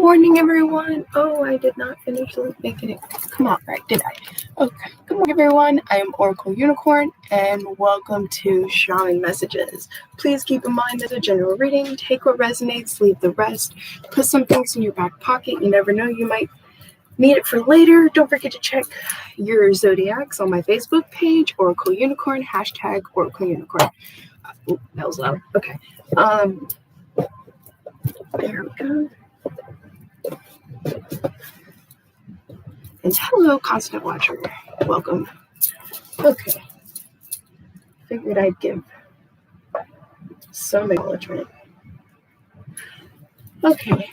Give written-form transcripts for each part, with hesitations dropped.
morning, everyone. Oh, I did not finish making it come out right, did I? Okay. Good morning, everyone. I am OracleUnicorn, and welcome to Shaman Messages. Please keep in mind that a general reading. Take what resonates, leave the rest. Put some things in your back pocket. You never know, you might need it for later. Don't forget to check your zodiacs on my Facebook page, OracleUnicorn, hashtag OracleUnicorn. Oh, that was loud. Okay. There we go. And hello, constant watcher. Welcome. Okay. Figured I'd give some acknowledgement. Okay.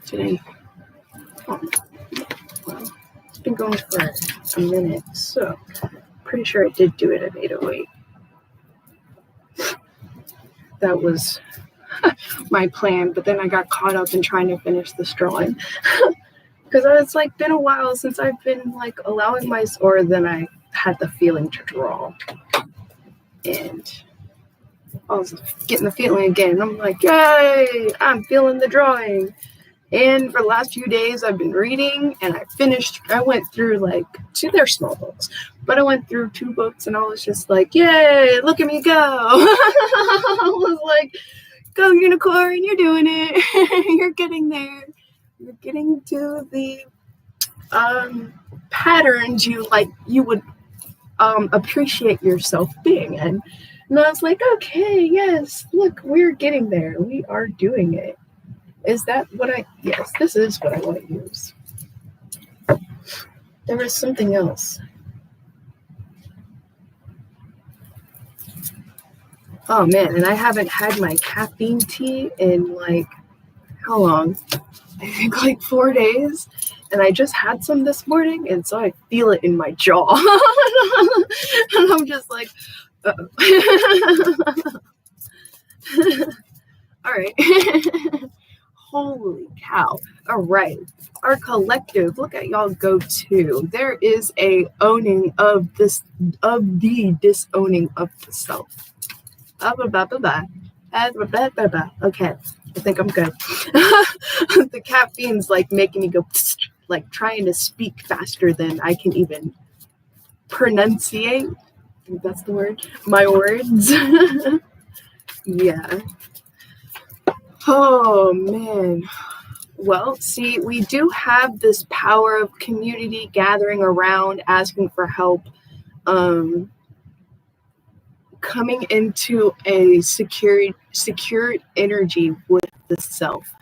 Today, well, it's been going for a minute, so pretty sure I did do it at 8:08. That was my plan, but then I got caught up in trying to finish this drawing because it's like been a while since I've been like allowing or then I had the feeling to draw, and I was getting the feeling again. I'm like, yay, I'm feeling the drawing. And for the last few days I've been reading, and I went through like they're small books, but I went through 2 books and I was just like, yay, look at me go. I was like, go unicorn, you're doing it. You're getting there. You're getting to the patterns you would appreciate yourself being in. And I was like, okay, yes, look, we're getting there. We are doing it. Is that what yes, this is what I want to use. There was something else. Oh man, and I haven't had my caffeine tea in like, how long? I think like 4 days. And I just had some this morning, and so I feel it in my jaw. And I'm just like, all right. Holy cow. All right. Our collective, look at y'all go to. There is a owning of the disowning of the self. Okay. I think I'm good. The caffeine's like making me go, like trying to speak faster than I can even pronunciate. I think that's the word. My words. Yeah. Oh, man. Well, see, we do have this power of community gathering around, asking for help, coming into a secure energy with the self.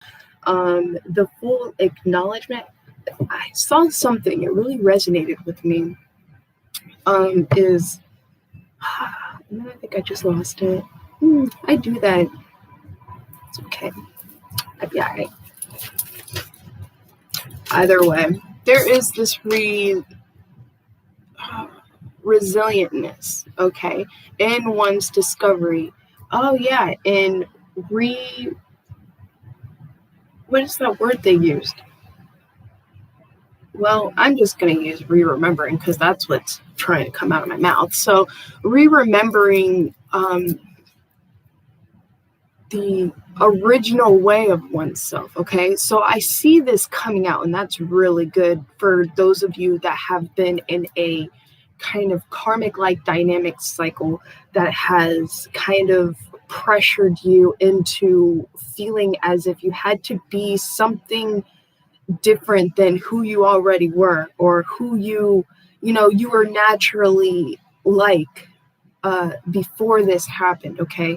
The full acknowledgement, I saw something, it really resonated with me, and then I think I just lost it. I do that. It's okay. I'd be all right. Either way, there is this resilientness, okay, in one's discovery. Oh yeah, and what is that word they used? Well, I'm just going to use re-remembering because that's what's trying to come out of my mouth. So re-remembering the original way of oneself, okay? So I see this coming out, and that's really good for those of you that have been in a kind of karmic-like dynamic cycle that has kind of pressured you into feeling as if you had to be something different than who you already were, or who you were naturally like before this happened, okay?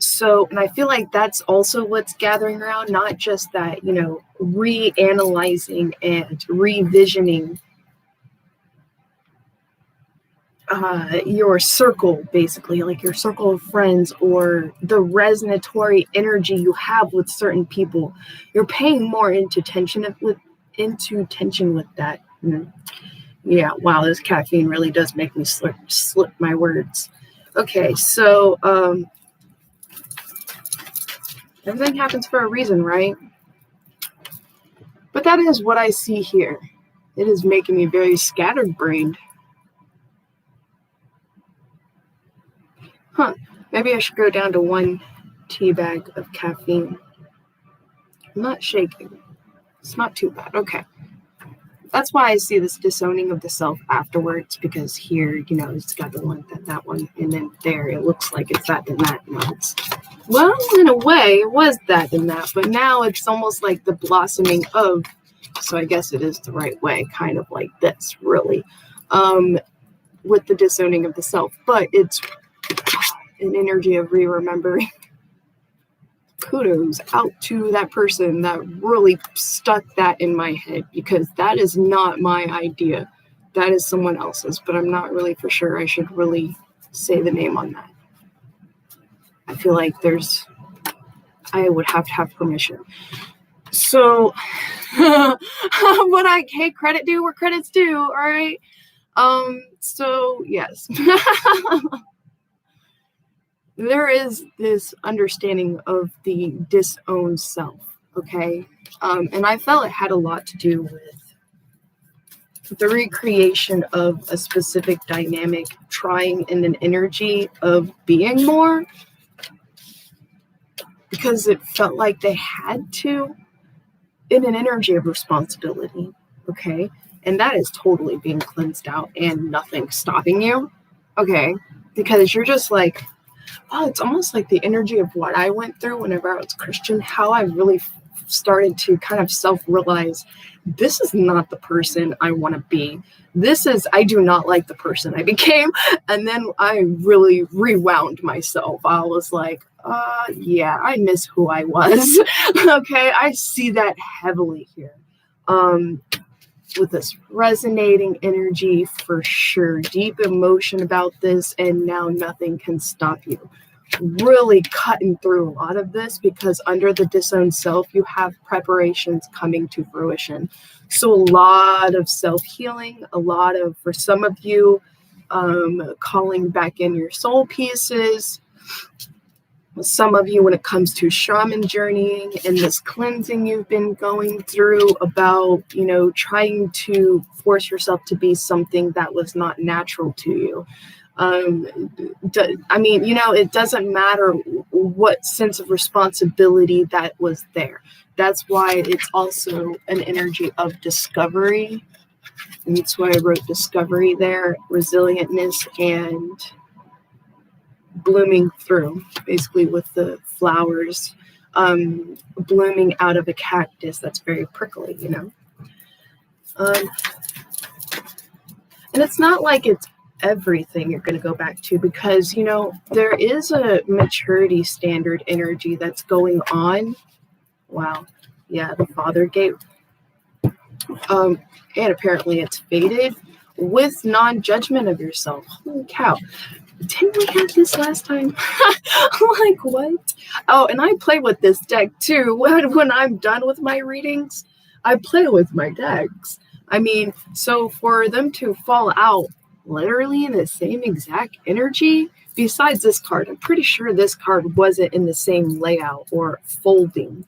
So, and I feel like that's also what's gathering around, not just that, reanalyzing and revisioning your circle, basically, like your circle of friends, or the resonatory energy you have with certain people. You're paying more into tension with that. Yeah, wow, this caffeine really does make me slip my words. Okay, so everything happens for a reason, right? But that is what I see here. It is making me very scattered-brained. Maybe I should go down to 1 tea bag of caffeine. I'm not shaking. It's not too bad. Okay. That's why I see this disowning of the self afterwards, because here, it's got the one, that one, and then there it looks like it's that and that. No, well, in a way, it was that and that, but now it's almost like the blossoming of, so I guess it is the right way, kind of like this, really, with the disowning of the self, but it's an energy of re-remembering. Kudos out to that person that really stuck that in my head, because that is not my idea. That is someone else's, but I'm not really for sure I should really say the name on that. I feel like I would have to have permission. So, but hey, credit due where credit's due, all right? So, yes. There is this understanding of the disowned self, okay? And I felt it had a lot to do with the recreation of a specific dynamic, trying in an energy of being more, because it felt like they had to, in an energy of responsibility, okay? And that is totally being cleansed out and nothing stopping you, okay? Because you're just like, oh, it's almost like the energy of what I went through whenever I was Christian, how I really started to kind of self-realize, this is not the person I want to be. I do not like the person I became. And then I really rewound myself. I was like, yeah, I miss who I was. Okay, I see that heavily here. With this resonating energy for sure, deep emotion about this, and now nothing can stop you. Really cutting through a lot of this, because under the disowned self, you have preparations coming to fruition. So a lot of self-healing, a lot of, for some of you, calling back in your soul pieces. Some of you, when it comes to shaman journeying and this cleansing you've been going through about, trying to force yourself to be something that was not natural to you. It doesn't matter what sense of responsibility that was there. That's why it's also an energy of discovery. And that's why I wrote discovery there, resilientness, and blooming through, basically with the flowers blooming out of a cactus that's very prickly, and it's not like it's everything you're going to go back to, because there is a maturity standard energy that's going on. Wow. Yeah, the Father gate, and apparently it's faded with non-judgment of yourself. Holy cow. Didn't we have this last time? Like, what? Oh, and I play with this deck too. When I'm done with my readings, I play with my decks. So for them to fall out literally in the same exact energy, besides this card, I'm pretty sure this card wasn't in the same layout or folding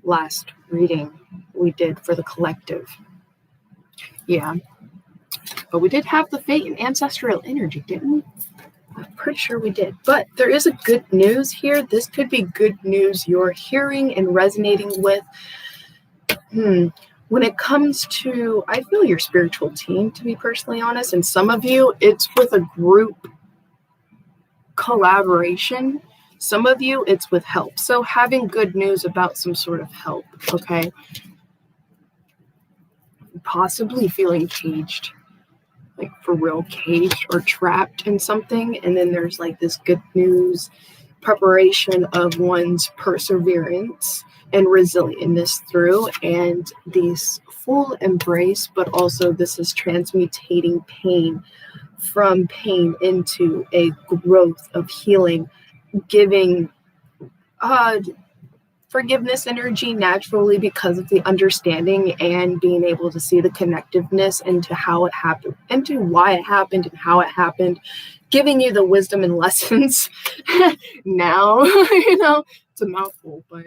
last reading we did for the collective. Yeah. But we did have the fate and ancestral energy, didn't we? I'm pretty sure we did. But there is a good news here. This could be good news you're hearing and resonating with. When it comes to, I feel your spiritual team, to be personally honest, and some of you, it's with a group collaboration. Some of you, it's with help. So having good news about some sort of help, okay? Possibly feeling caged. Like for real caged or trapped in something, and then there's like this good news preparation of one's perseverance and resilientness through, and these full embrace, but also this is transmutating pain from pain into a growth of healing, giving forgiveness energy naturally because of the understanding and being able to see the connectiveness into how it happened, into why it happened and how it happened, giving you the wisdom and lessons now. It's a mouthful, but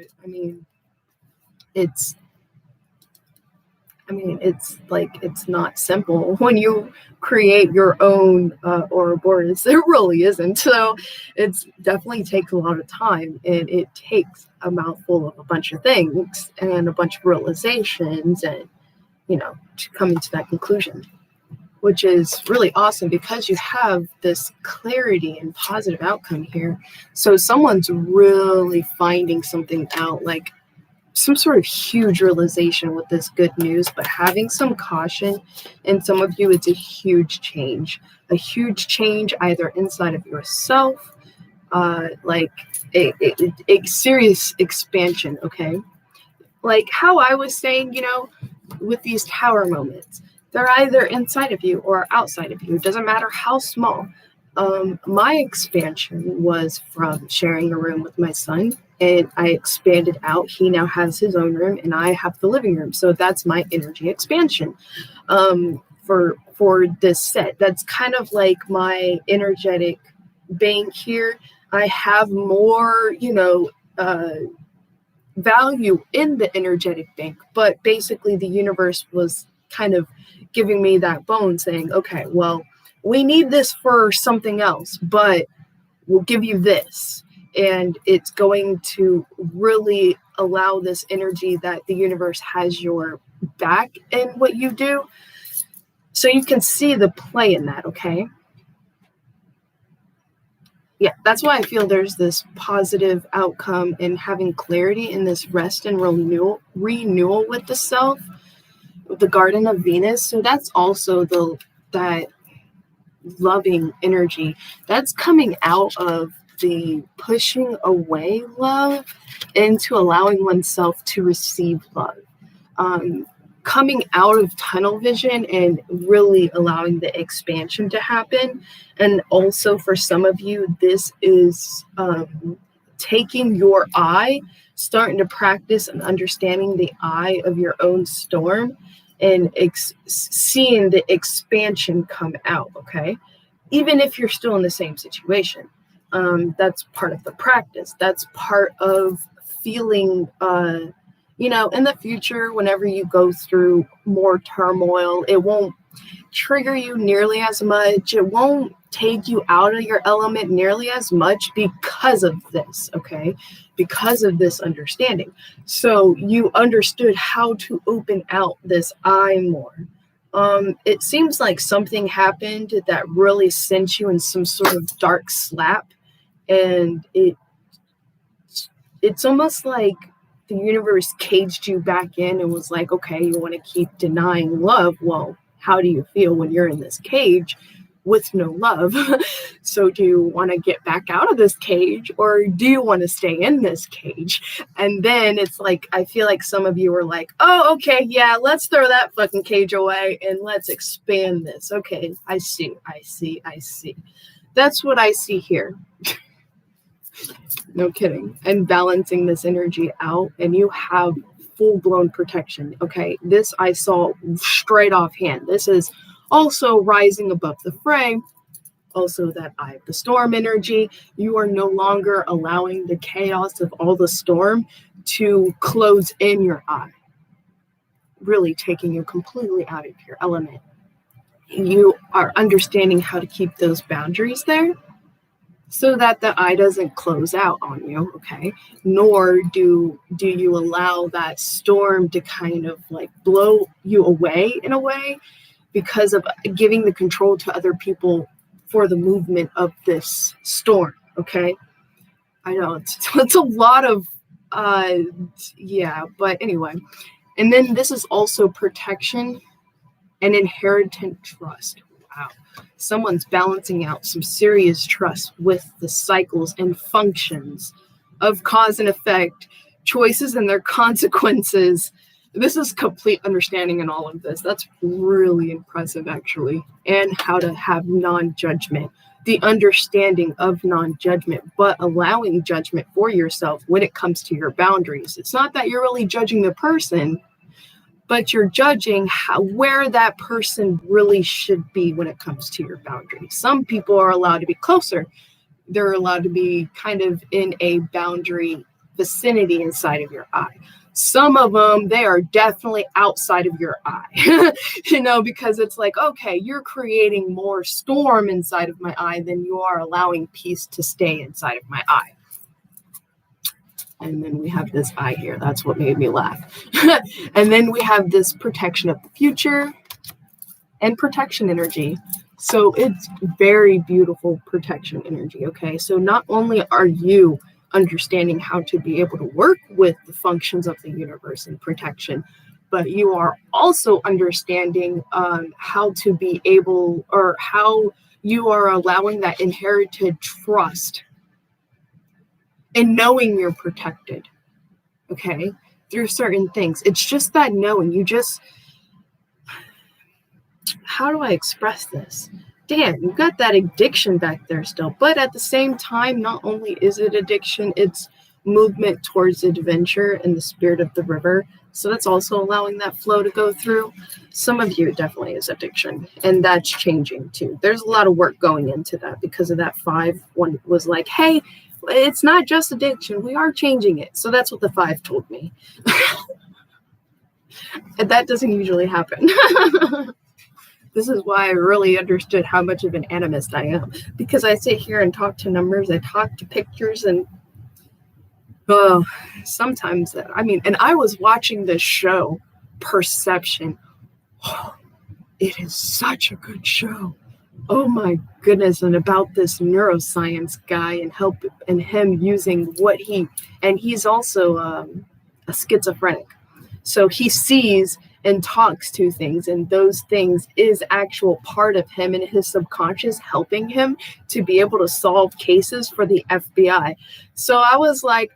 it's I mean, it's like, it's not simple when you create your own Ouroboros. It really isn't. So it's definitely takes a lot of time, and it takes a mouthful of a bunch of things and a bunch of realizations, and, to come to that conclusion, which is really awesome because you have this clarity and positive outcome here. So someone's really finding something out, like some sort of huge realization with this good news, but having some caution. And some of you, it's a huge change either inside of yourself, like a serious expansion. Okay. Like how I was saying, with these tower moments, they're either inside of you or outside of you. It doesn't matter how small. My expansion was from sharing a room with my son, and I expanded out. He now has his own room, and I have the living room. So that's my energy expansion for this set. That's kind of like my energetic bank here. I have more, value in the energetic bank, but basically the universe was kind of giving me that bone, saying, okay, well, we need this for something else, but we'll give you this. And it's going to really allow this energy that the universe has your back in what you do. So you can see the play in that, okay? Yeah, that's why I feel there's this positive outcome in having clarity in this rest and renewal with the self, the Garden of Venus. So that's also that loving energy that's coming out of the pushing away love into allowing oneself to receive love. Coming out of tunnel vision and really allowing the expansion to happen. And also for some of you, this is taking your eye, starting to practice and understanding the eye of your own storm, and seeing the expansion come out, okay? Even if you're still in the same situation. That's part of the practice. That's part of feeling, in the future, whenever you go through more turmoil, it won't trigger you nearly as much. It won't take you out of your element nearly as much because of this, okay? Because of this understanding. So you understood how to open out this eye more. It seems like something happened that really sent you in some sort of dark slap, and it's almost like the universe caged you back in and was like, okay, you want to keep denying love. Well, how do you feel when you're in this cage with no love? So do you want to get back out of this cage, or do you want to stay in this cage? And then it's like, I feel like some of you are like, oh, okay, yeah, let's throw that fucking cage away and let's expand this. Okay, I see. That's what I see here. No kidding. And balancing this energy out, and you have full-blown protection. Okay, this I saw straight offhand. This is also rising above the fray. Also that eye of the storm energy. You are no longer allowing the chaos of all the storm to close in your eye, really taking you completely out of your element. You are understanding how to keep those boundaries there, so that the eye doesn't close out on you, okay? Nor do you allow that storm to kind of like blow you away in a way, because of giving the control to other people for the movement of this storm, okay? I know it's a lot of, but anyway. And then this is also protection and inherited trust. Wow. Someone's balancing out some serious trust with the cycles and functions of cause and effect, choices and their consequences. This is complete understanding in all of this. That's really impressive, actually. And how to have non-judgment, the understanding of non-judgment, but allowing judgment for yourself when it comes to your boundaries. It's not that you're really judging the person, but you're judging where that person really should be when it comes to your boundaries. Some people are allowed to be closer. They're allowed to be kind of in a boundary vicinity inside of your eye. Some of them, they are definitely outside of your eye, because it's like, okay, you're creating more storm inside of my eye than you are allowing peace to stay inside of my eye. And then we have this eye here. That's what made me laugh. And then we have this protection of the future and protection energy. So it's very beautiful protection energy, okay? So not only are you understanding how to be able to work with the functions of the universe and protection, but you are also understanding how to be able, or how you are allowing that inherited trust in knowing you're protected, okay, through certain things. It's just that knowing. You just, how do I express this? Damn, you got that addiction back there still. But at the same time, not only is it addiction, it's movement towards adventure and the spirit of the river. So that's also allowing that flow to go through. Some of you, it definitely is addiction. And that's changing too. There's a lot of work going into that because of that 5. One was like, hey, it's not just addiction. We are changing it. So that's what the 5 told me. And that doesn't usually happen. This is why I really understood how much of an animist I am. Because I sit here and talk to numbers, I talk to pictures, and sometimes, and I was watching this show, Perception. Oh, it is such a good show. Oh my goodness. And about this neuroscience guy and him using and he's also a schizophrenic. So he sees and talks to things, and those things is actual part of him and his subconscious helping him to be able to solve cases for the FBI. So I was like,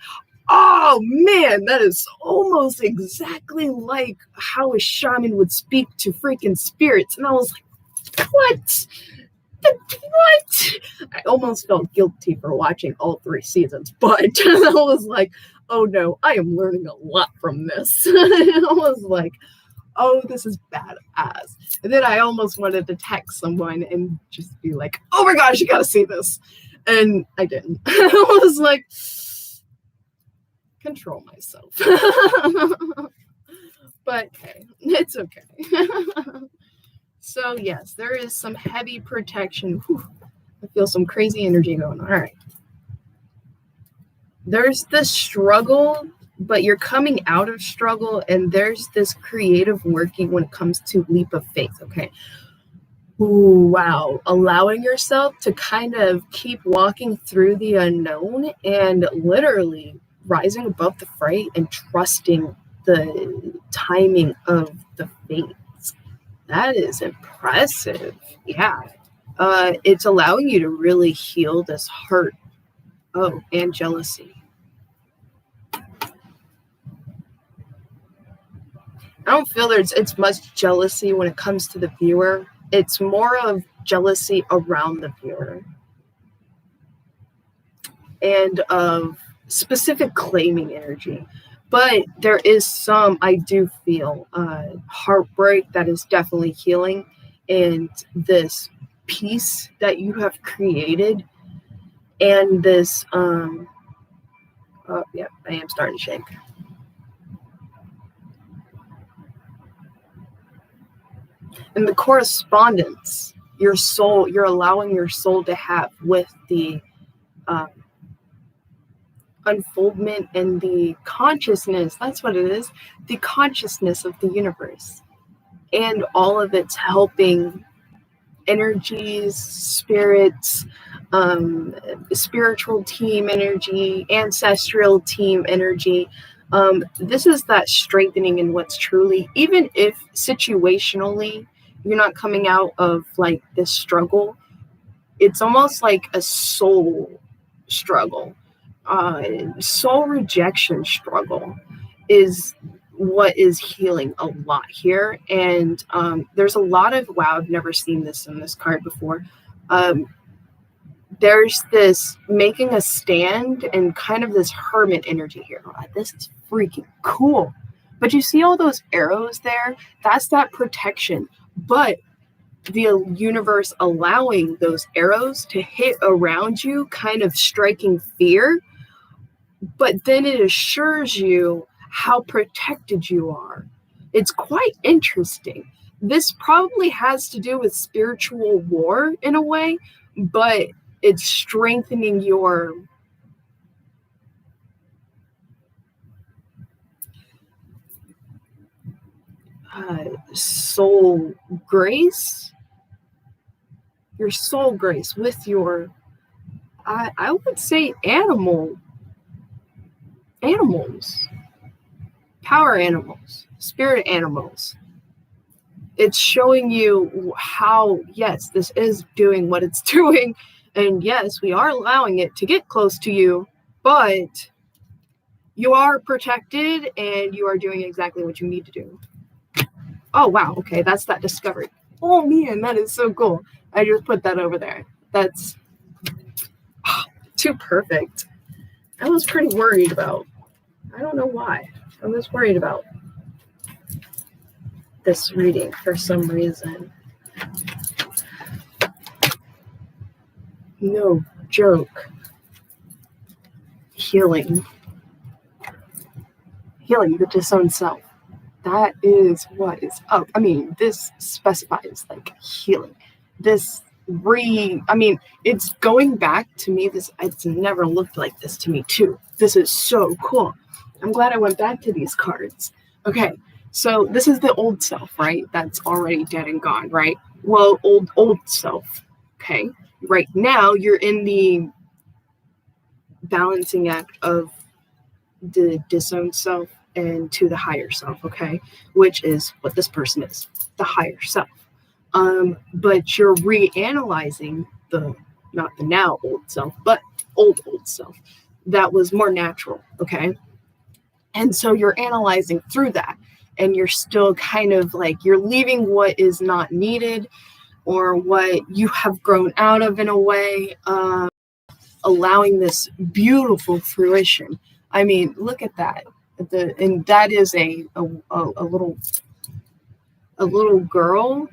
oh man, that is almost exactly like how a shaman would speak to freaking spirits. And I was like, what? I almost felt guilty for watching all 3 seasons, but I was like, oh no, I am learning a lot from this. I was like, oh, this is badass. And then I almost wanted to text someone and just be like, oh my gosh, you gotta see this. And I didn't. I was like, control myself. But hey, it's okay. So yes, there is some heavy protection. Whew, I feel some crazy energy going on. All right. There's this struggle, but you're coming out of struggle, and there's this creative working when it comes to leap of faith, okay? Ooh, wow. Allowing yourself to kind of keep walking through the unknown and literally rising above the fray and trusting the timing of the fates. That is impressive. Yeah. It's allowing you to really heal this hurt. Oh, and jealousy. I don't feel it's much jealousy when it comes to the viewer. It's more of jealousy around the viewer and of specific claiming energy. But there is some, I do feel, heartbreak that is definitely healing, and this peace that you have created, and this, oh, yeah, I am starting to shake. And the correspondence, your soul, you're allowing your soul to have with the unfoldment and the consciousness, that's what it is, the consciousness of the universe. And all of it's helping energies, spirits, spiritual team energy, ancestral team energy. This is that strengthening in what's truly, even if situationally you're not coming out of like this struggle, it's almost like a soul struggle. Soul rejection struggle is what is healing a lot here. And there's a lot of, wow, I've never seen this in this card before. There's this making a stand and kind of this hermit energy here. Oh, this is freaking cool. But you see all those arrows there? That's that protection. But the universe allowing those arrows to hit around you, kind of striking fear. But then it assures you how protected you are. It's quite interesting. This probably has to do with spiritual war in a way, but it's strengthening your soul grace, with your, I would say animals, power animals, spirit animals. It's showing you how, yes, this is doing what it's doing. And yes, we are allowing it to get close to you, but you are protected and you are doing exactly what you need to do. Oh, wow. Okay, that's that discovery. Oh, man, that is so cool. I just put that over there. That's too perfect. I was pretty worried about, I don't know why. I was worried about this reading for some reason. No joke. Healing the disowned self. That is what is up. I mean, this specifies like healing. It's going back to me. It's never looked like this to me too. This is so cool. I'm glad I went back to these cards. Okay, so this is the old self, right? That's already dead and gone, right? Well, old self. Okay, right now you're in the balancing act of the disowned self and to the higher self, okay, which is what this person is, the higher self. But you're reanalyzing not the now old self, but old self that was more natural, okay. And so you're analyzing through that, and you're still kind of like you're leaving what is not needed or what you have grown out of in a way, allowing this beautiful fruition. I mean, look at that. And that is a little girl.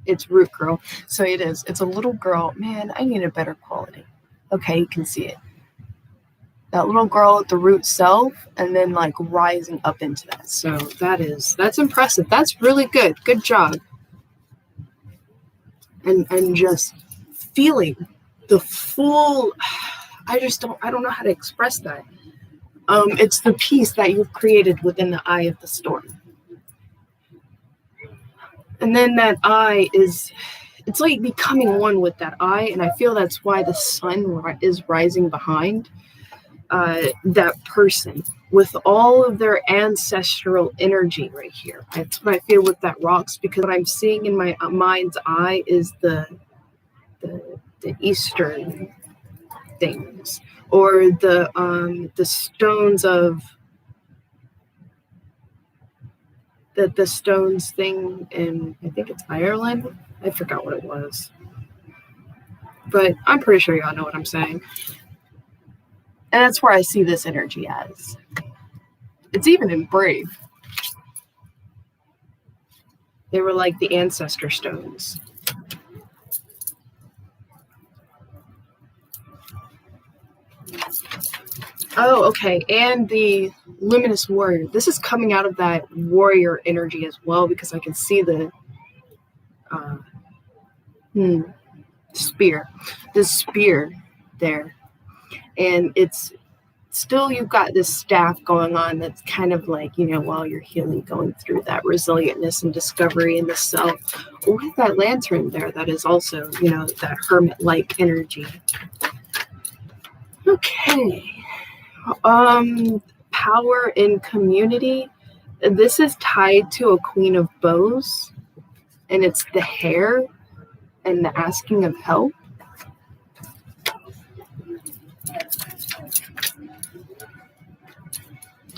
It's root girl. So it is. It's a little girl. Man, I need a better quality. Okay, you can see it. That little girl at the root self, and then like rising up into that. So that's impressive. That's really good. Good job. And just feeling the full, I don't know how to express that. It's the peace that you've created within the eye of the storm. And then that eye it's like becoming one with that eye. And I feel that's why the sun is rising behind that person with all of their ancestral energy right here. That's what I feel with that rocks, because what I'm seeing in my mind's eye is the Eastern things, or the stones of the stones thing in, I think it's Ireland. I forgot what it was, but I'm pretty sure y'all know what I'm saying. And that's where I see this energy as. It's even in Brave. They were like the ancestor stones. Oh, okay. And the luminous warrior. This is coming out of that warrior energy as well, because I can see the spear. The spear there. And it's still, you've got this staff going on that's kind of like, while you're healing, going through that resilientness and discovery in the self. With that lantern there, that is also, that hermit-like energy. Okay. Power in community. This is tied to a queen of bows, and it's the hair and the asking of help.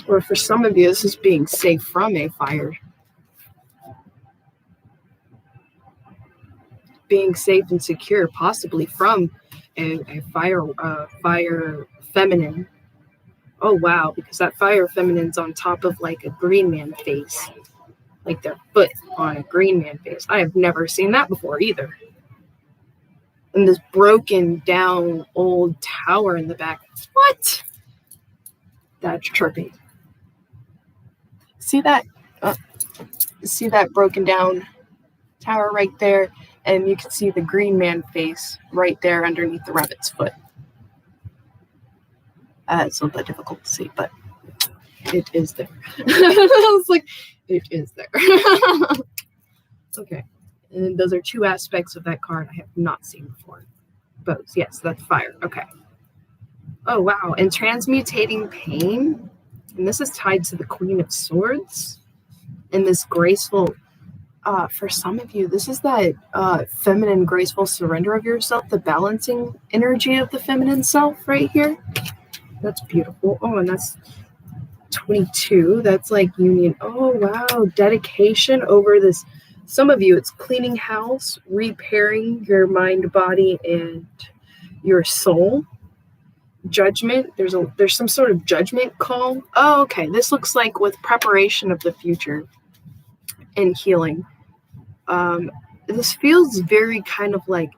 Or for some of you, this is being safe from a fire. Being safe and secure, possibly from a fire feminine. Oh, wow, because that fire feminine's on top of like a green man face. Like their foot on a green man face. I have never seen that before either. And this broken down old tower in the back. What? That's trippy. see that? See that broken down tower right there? And you can see the green man face right there underneath the rabbit's foot. It's a little bit difficult to see, but it is there. I was like, it is there. Okay. And those are two aspects of that card I have not seen before. Both. Yes, that's fire. Okay. Oh, wow. And transmutating pain. And this is tied to the Queen of Swords. And this graceful, for some of you, this is that feminine, graceful surrender of yourself, the balancing energy of the feminine self right here. That's beautiful. Oh, and that's 22. That's like union. Oh, wow. Dedication over this. Some of you, it's cleaning house, repairing your mind, body, and your soul. Judgment. There's some sort of judgment call. Oh, okay. This looks like with preparation of the future and healing. This feels very kind of like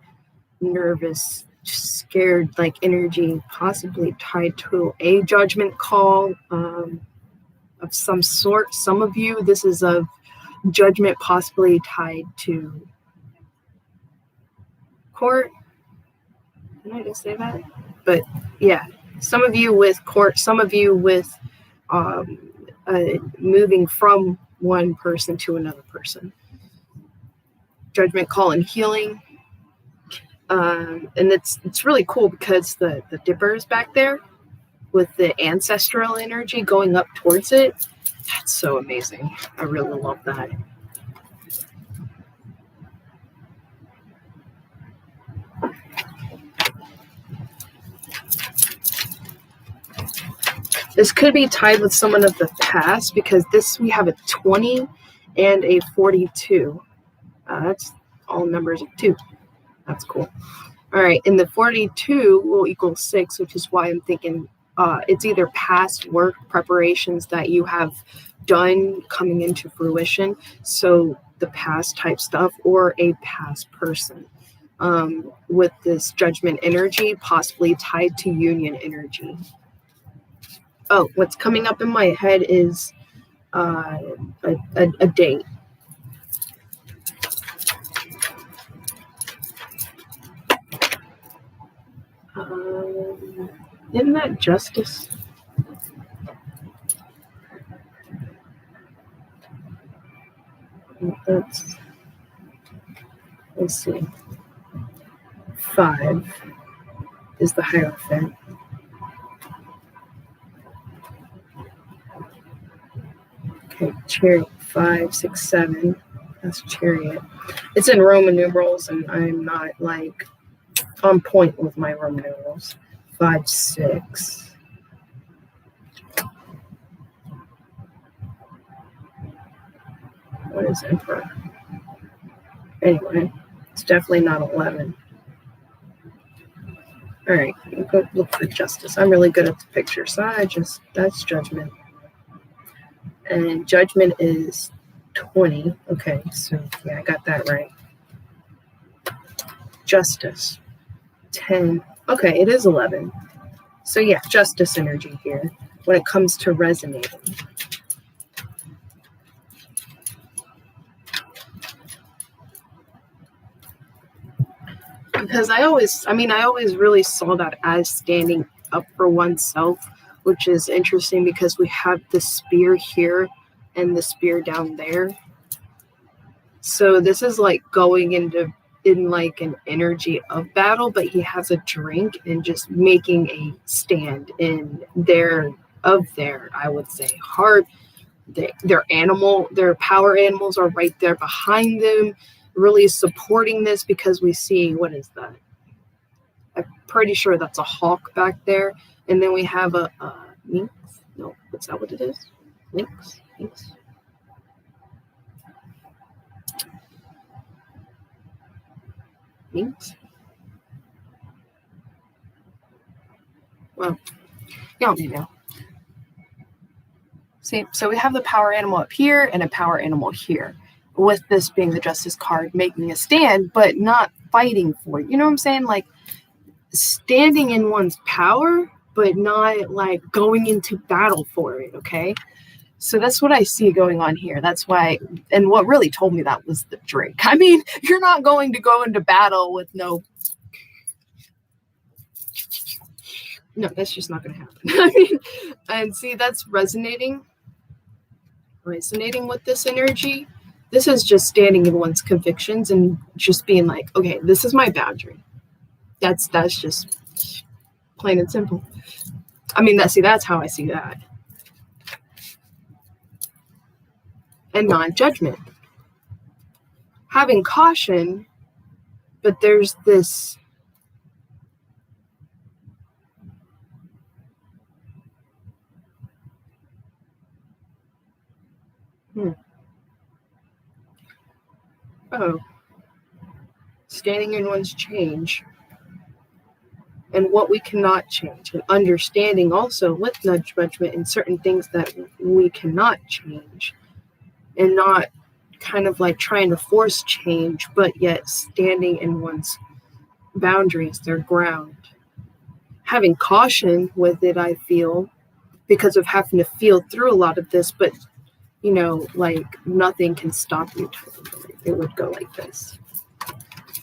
nervous, scared, like energy, possibly tied to a judgment call of some sort. Some of you, this is a judgment possibly tied to court. Did I just say that? But yeah, some of you with court, some of you with moving from one person to another person. Judgment call and healing. And it's really cool because the dipper is back there with the ancestral energy going up towards it. That's so amazing. I really love that. This could be tied with someone of the past because we have a 20 and a 42. That's all numbers of 2. That's cool. All right, and the 42 will equal 6, which is why I'm thinking it's either past work preparations that you have done coming into fruition, so the past type stuff, or a past person with this judgment energy, possibly tied to union energy. Oh, what's coming up in my head is a date. Isn't that justice? Let's see. 5 is the Hierophant. Okay, Chariot. 5, 6, 7. That's Chariot. It's in Roman numerals, and I'm not like on point with my Roman numerals. 5, 6. What is Emperor? Anyway, it's definitely not 11. All right, go look for Justice. I'm really good at the picture, so that's Judgment. And Judgment is 20. Okay, so yeah, I got that right. Justice, 10. Okay, it is 11. So yeah, Justice energy here when it comes to resonating. Because I always really saw that as standing up for oneself, which is interesting because we have the spear here and the spear down there. So this is like going in like an energy of battle, but he has a drink and just making a stand in their, I would say, heart. Their power animals are right there behind them, really supporting this because we see, what is that? I'm pretty sure that's a hawk back there. And then we have a minx. No, that's not what it is. Minx. Well, y'all do know. See, so we have the power animal up here and a power animal here, with this being the Justice card, making a stand, but not fighting for it. You know what I'm saying? Like standing in one's power, but not like going into battle for it, okay? So that's what I see going on here. That's why, and what really told me that was the drink. I mean, you're not going to go into battle with no, that's just not going to happen. I mean, and see, that's resonating with this energy. This is just standing in one's convictions and just being like, okay, this is my boundary. That's just plain and simple. I mean, that's how I see that. And non-judgment. Having caution, but there's this standing in one's change and what we cannot change, and understanding also with nudge judgment and certain things that we cannot change, and not kind of like trying to force change, but yet standing in one's boundaries, their ground. Having caution with it, I feel, because of having to feel through a lot of this, but like nothing can stop you. It would go like this.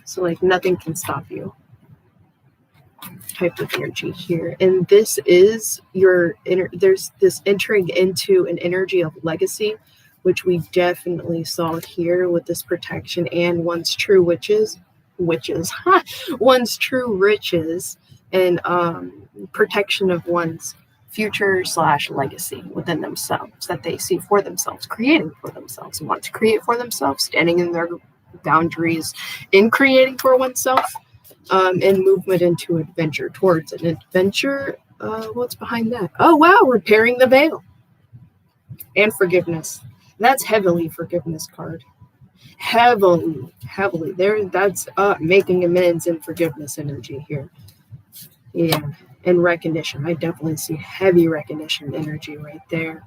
So like nothing can stop you type of energy here. And this is there's this entering into an energy of legacy, which we definitely saw here with this protection and one's true one's true riches, and protection of one's future / legacy within themselves that they see for themselves, creating for themselves, want to create for themselves, standing in their boundaries in creating for oneself, and movement into adventure, towards an adventure. What's behind that? Oh, wow, repairing the veil and forgiveness. That's heavily forgiveness card. Heavily there. That's making amends and forgiveness energy here. Yeah. And recognition. I definitely see heavy recognition energy right there.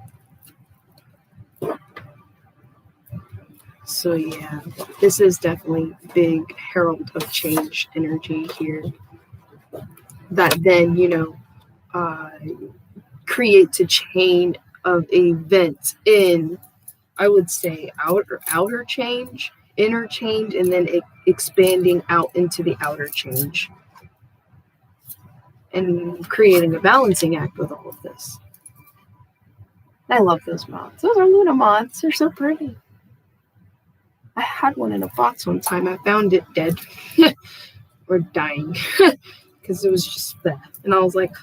So yeah, this is definitely big herald of change energy here. That then, creates a chain of events in, I would say, outer change, inner change, and then expanding out into the outer change. And creating a balancing act with all of this. I love those moths. Those are Luna moths. They're so pretty. I had one in a box one time. I found it dead or dying because it was just that. And I was like,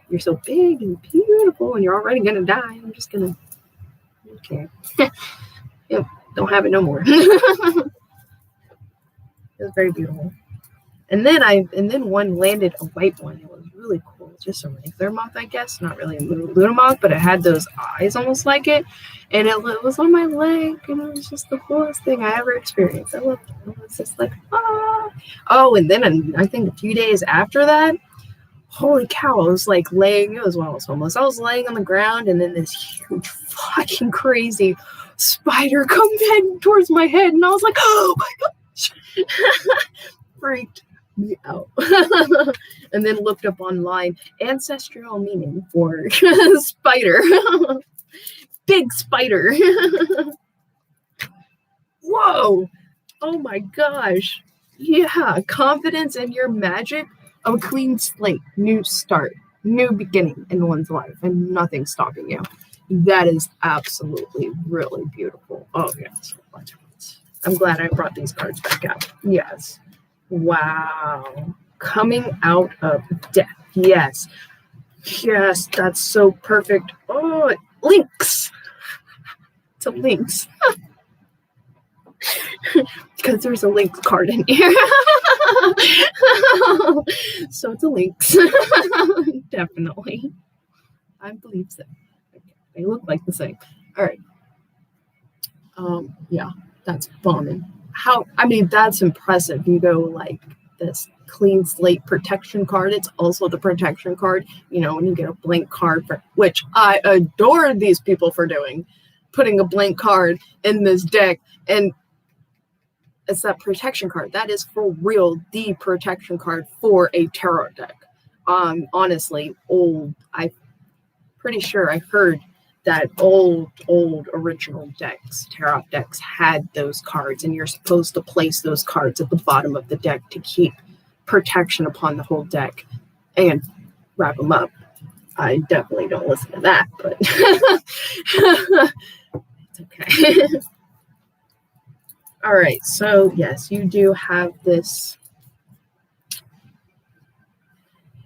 you're so big and beautiful and you're already going to die. I'm just going to, okay. Yep, don't have it no more. It was very beautiful. And then one landed a white one. It was really cool. Just a regular moth, I guess. Not really a Luna moth, but it had those eyes almost like it. And it was on my leg. And it was just the coolest thing I ever experienced. I loved it. It was just like, Oh, and then I think a few days after that, holy cow, I was like laying, it was when I was homeless. I was laying on the ground, and then this huge fucking crazy spider come heading towards my head. And I was like, oh my gosh. Freaked me out. And then looked up online ancestral meaning for spider. Big spider. Whoa, oh my gosh. Yeah, confidence in your magic of a clean slate, new start, new beginning in one's life, and nothing stopping you. That is absolutely really beautiful. Oh yes, I'm glad I brought these cards back out. Yes. Wow. Coming out of death. Yes. Yes, that's so perfect. Oh, it links. It's a links. Because there's a links card in here. So it's a links. Definitely. I believe so. They look like the same. All right. Yeah, that's bombing. That's impressive. You go like this clean slate protection card. It's also the protection card, when you get a blank card, which I adore these people for doing, putting a blank card in this deck, and it's that protection card. That is for real the protection card for a tarot deck. Honestly, I'm pretty sure I heard that old original decks, tarot decks, had those cards, and you're supposed to place those cards at the bottom of the deck to keep protection upon the whole deck and wrap them up. I definitely don't listen to that, but it's okay. All right, so yes, you do have this.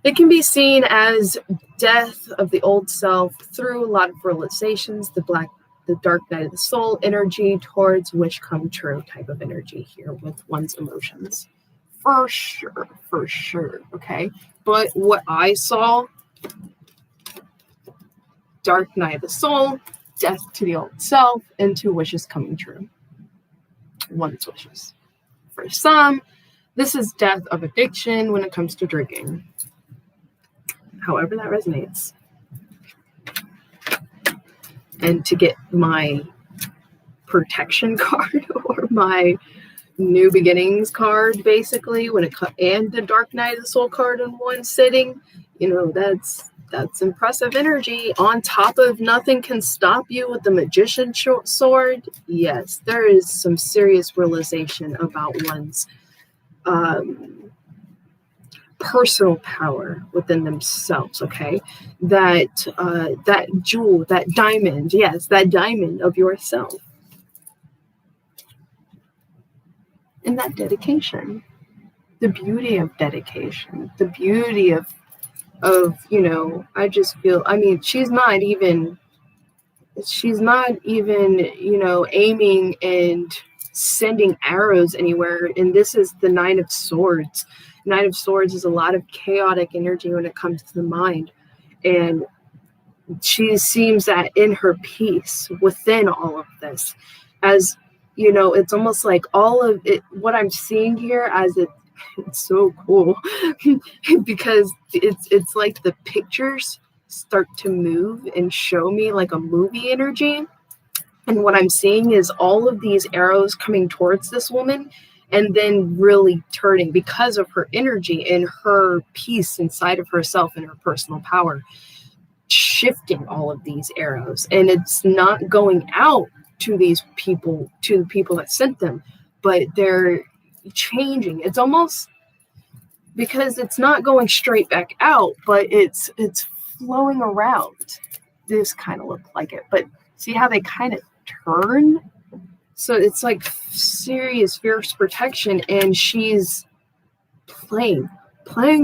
It can be seen as death of the old self through a lot of realizations, the dark night of the soul energy towards wish come true type of energy here with one's emotions. For sure, okay? But what I saw, dark night of the soul, death to the old self, and two wishes coming true. One's wishes. For some, this is death of addiction when it comes to drinking. However that resonates. And to get my protection card or my new beginnings card, basically, when it and the dark night of the soul card in one sitting, that's impressive energy. On top of nothing can stop you with the magician sword. Yes, there is some serious realization about one's personal power within themselves, okay? That jewel, that diamond, yes, that diamond of yourself. And that dedication, the beauty of dedication, the beauty of I just feel, she's not even, aiming and sending arrows anywhere. And this is the Nine of Swords. Nine of Swords is a lot of chaotic energy when it comes to the mind. And she seems that in her peace within all of this, as, it's almost like all of it, what I'm seeing here as it's so cool because it's like the pictures start to move and show me like a movie energy. And what I'm seeing is all of these arrows coming towards this woman and then really turning because of her energy and her peace inside of herself and her personal power, shifting all of these arrows. And it's not going out to these people, to the people that sent them, but they're changing. It's almost because it's not going straight back out, but it's flowing around. This kind of looked like it, but see how they kind of turn? So it's like serious, fierce protection, and she's playing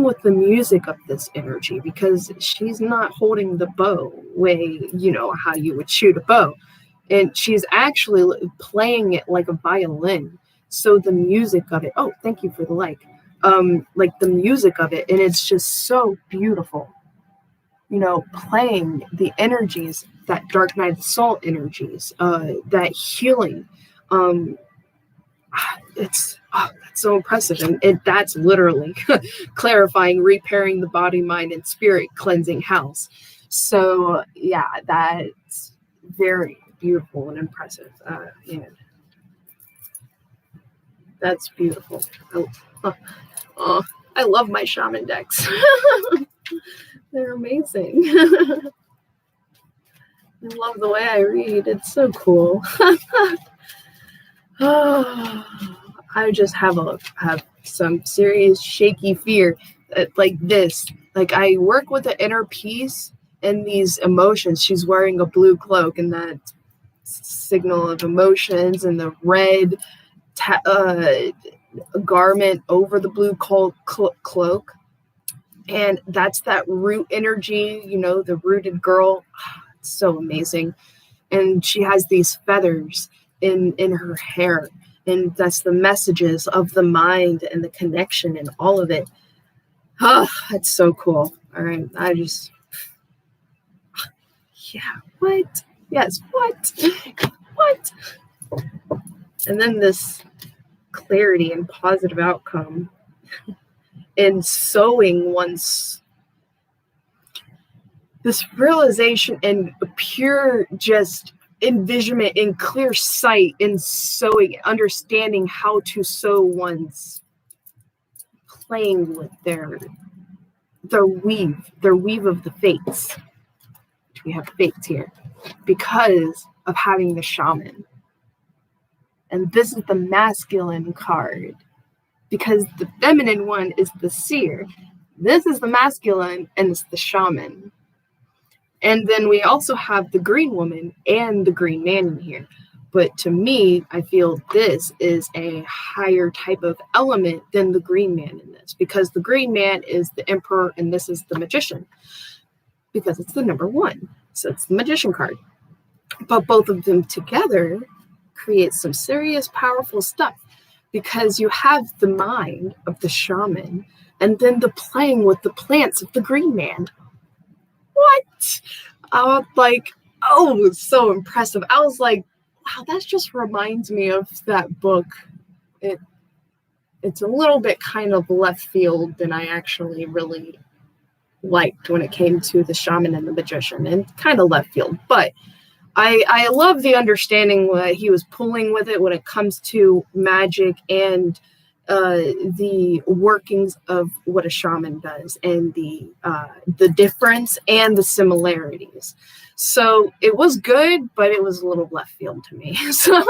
with the music of this energy because she's not holding the bow way, how you would shoot a bow. And she's actually playing it like a violin. So the music of it, oh, thank you for the like the music of it, and it's just so beautiful. Playing the energies, that dark night of soul energies, that healing. It's so impressive, and that's literally clarifying, repairing the body, mind, and spirit, cleansing house. So yeah, that's very beautiful and impressive. That's beautiful. I love my shaman decks. They're amazing. I love the way I read. It's so cool. I just have some serious shaky fear like this. Like I work with the inner peace and these emotions. She's wearing a blue cloak, and that signal of emotions, and the red garment over the blue cloak. And that's that root energy, the rooted girl. It's so amazing. And she has these feathers in her hair. And that's the messages of the mind and the connection and all of it. That's so cool. All right. What? Yes, what? What? And then this clarity and positive outcome in sowing one's, this realization and pure just envisionment and clear sight in sowing, understanding how to sow one's, playing with their weave of the fates to we have fates here because of having the shaman. And this is the masculine card because the feminine one is the seer. This is the masculine and it's the shaman. And then we also have the green woman and the green man in here. But to me, I feel this is a higher type of element than the green man in this, because the green man is the emperor and this is the magician, because it's the number 1. So it's the magician card. But both of them together create some serious, powerful stuff, because you have the mind of the shaman and then the playing with the plants of the green man. What? I was like, oh, it was so impressive. I was like, wow, that just reminds me of that book. It's a little bit kind of left field than I actually really liked when it came to the shaman and the magician, and kind of left field. But I love the understanding what he was pulling with it when it comes to magic and the workings of what a shaman does, and the difference and the similarities. So it was good, but it was a little left field to me. So,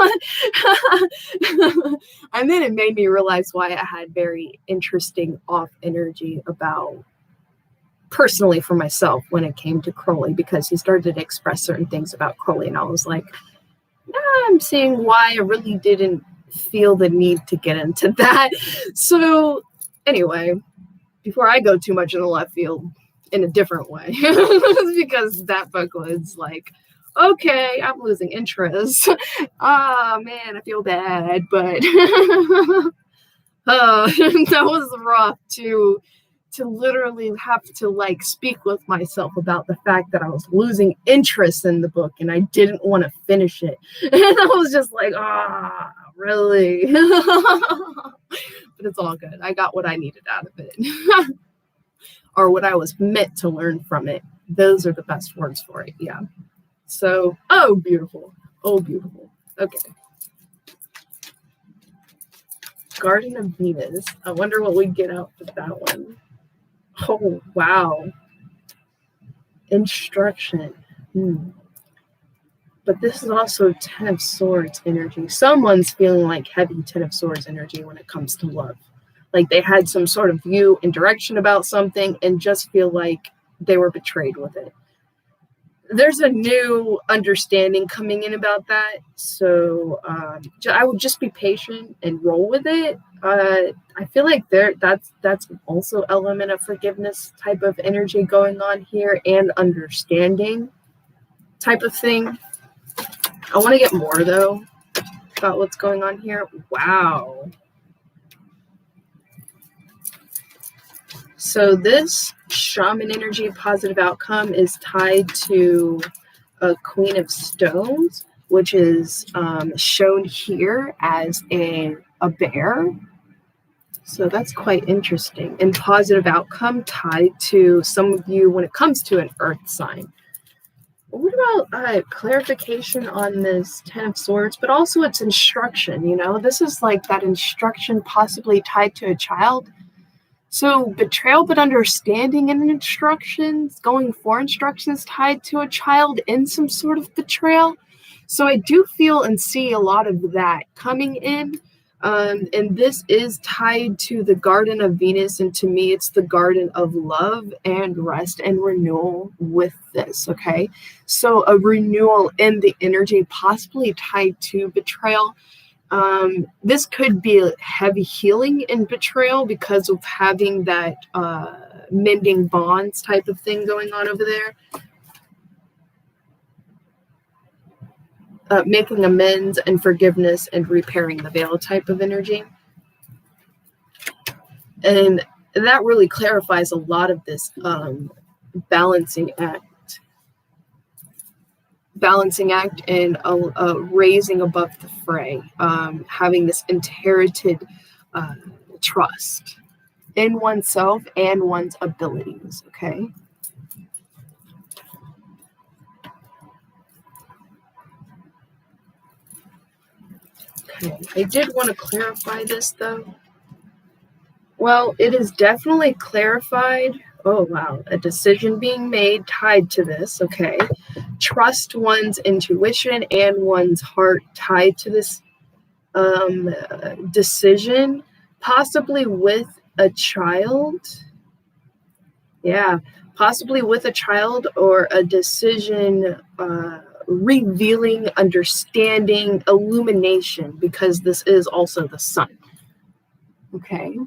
and then it made me realize why I had very interesting off energy about personally for myself when it came to Crowley, because he started to express certain things about Crowley, and I was like, I'm seeing why I really didn't feel the need to get into that. So anyway, before I go too much in the left field in a different way, because that book was like, okay, I'm losing interest. Oh man, I feel bad, but that was rough to literally have to like speak with myself about the fact that I was losing interest in the book and I didn't want to finish it. And I was just like, really? But it's all good. I got what I needed out of it. Or what I was meant to learn from it. Those are the best words for it. Yeah. So, oh, beautiful. Oh, beautiful. Okay. Garden of Venus. I wonder what we get out of that one. Oh, wow. Instruction. But this is also 10 of Swords energy. Someone's feeling like heavy 10 of Swords energy when it comes to love. Like they had some sort of view and direction about something and just feel like they were betrayed with it. There's a new understanding coming in about that. So I would just be patient and roll with it. I feel like that's also element of forgiveness type of energy going on here, and understanding type of thing. I want to get more though about what's going on here. Wow. So this shaman energy positive outcome is tied to a Queen of Stones, which is shown here as a bear. So that's quite interesting. And positive outcome tied to some of you when it comes to an earth sign. What about clarification on this 10 of Swords, but also its instruction? You know, this is like that instruction possibly tied to a child. So betrayal, but understanding and instructions, going for instructions tied to a child in some sort of betrayal. So I do feel and see a lot of that coming in. And this is tied to the Garden of Venus. And to me, it's the garden of love and rest and renewal with this. Okay. So a renewal in the energy possibly tied to betrayal. This could be heavy healing in betrayal because of having that mending bonds type of thing going on over there. Making amends and forgiveness and repairing the veil type of energy. And that really clarifies a lot of this balancing act and raising above the fray, having this inherited trust in oneself and one's abilities, okay? Okay, I did want to clarify this though. Well, it is definitely clarified. Oh, wow. A decision being made tied to this. Okay. trust one's intuition and one's heart tied to this decision, possibly with a child. Yeah, possibly with a child, or a decision revealing, understanding, illumination, because this is also the sun. Okay.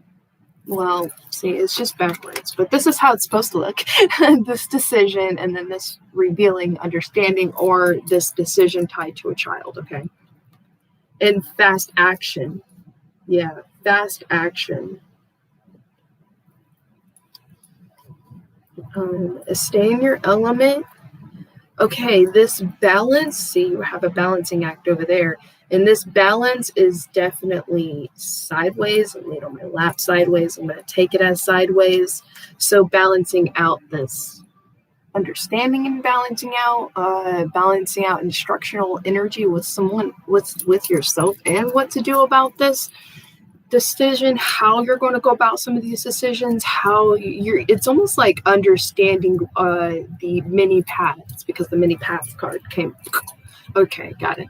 Well, see, it's just backwards, but this is how it's supposed to look. This decision, and then this revealing, understanding, or this decision tied to a child, okay? And fast action. Yeah, fast action. Stay in your element. Okay, this balance, see, you have a balancing act over there. And this balance is definitely sideways. I laid on my lap sideways. I'm going to take it as sideways. So balancing out this understanding and balancing out instructional energy with someone, with yourself, and what to do about this decision, how you're going to go about some of these decisions, it's almost like understanding the mini paths, because the mini paths card came. Okay, got it.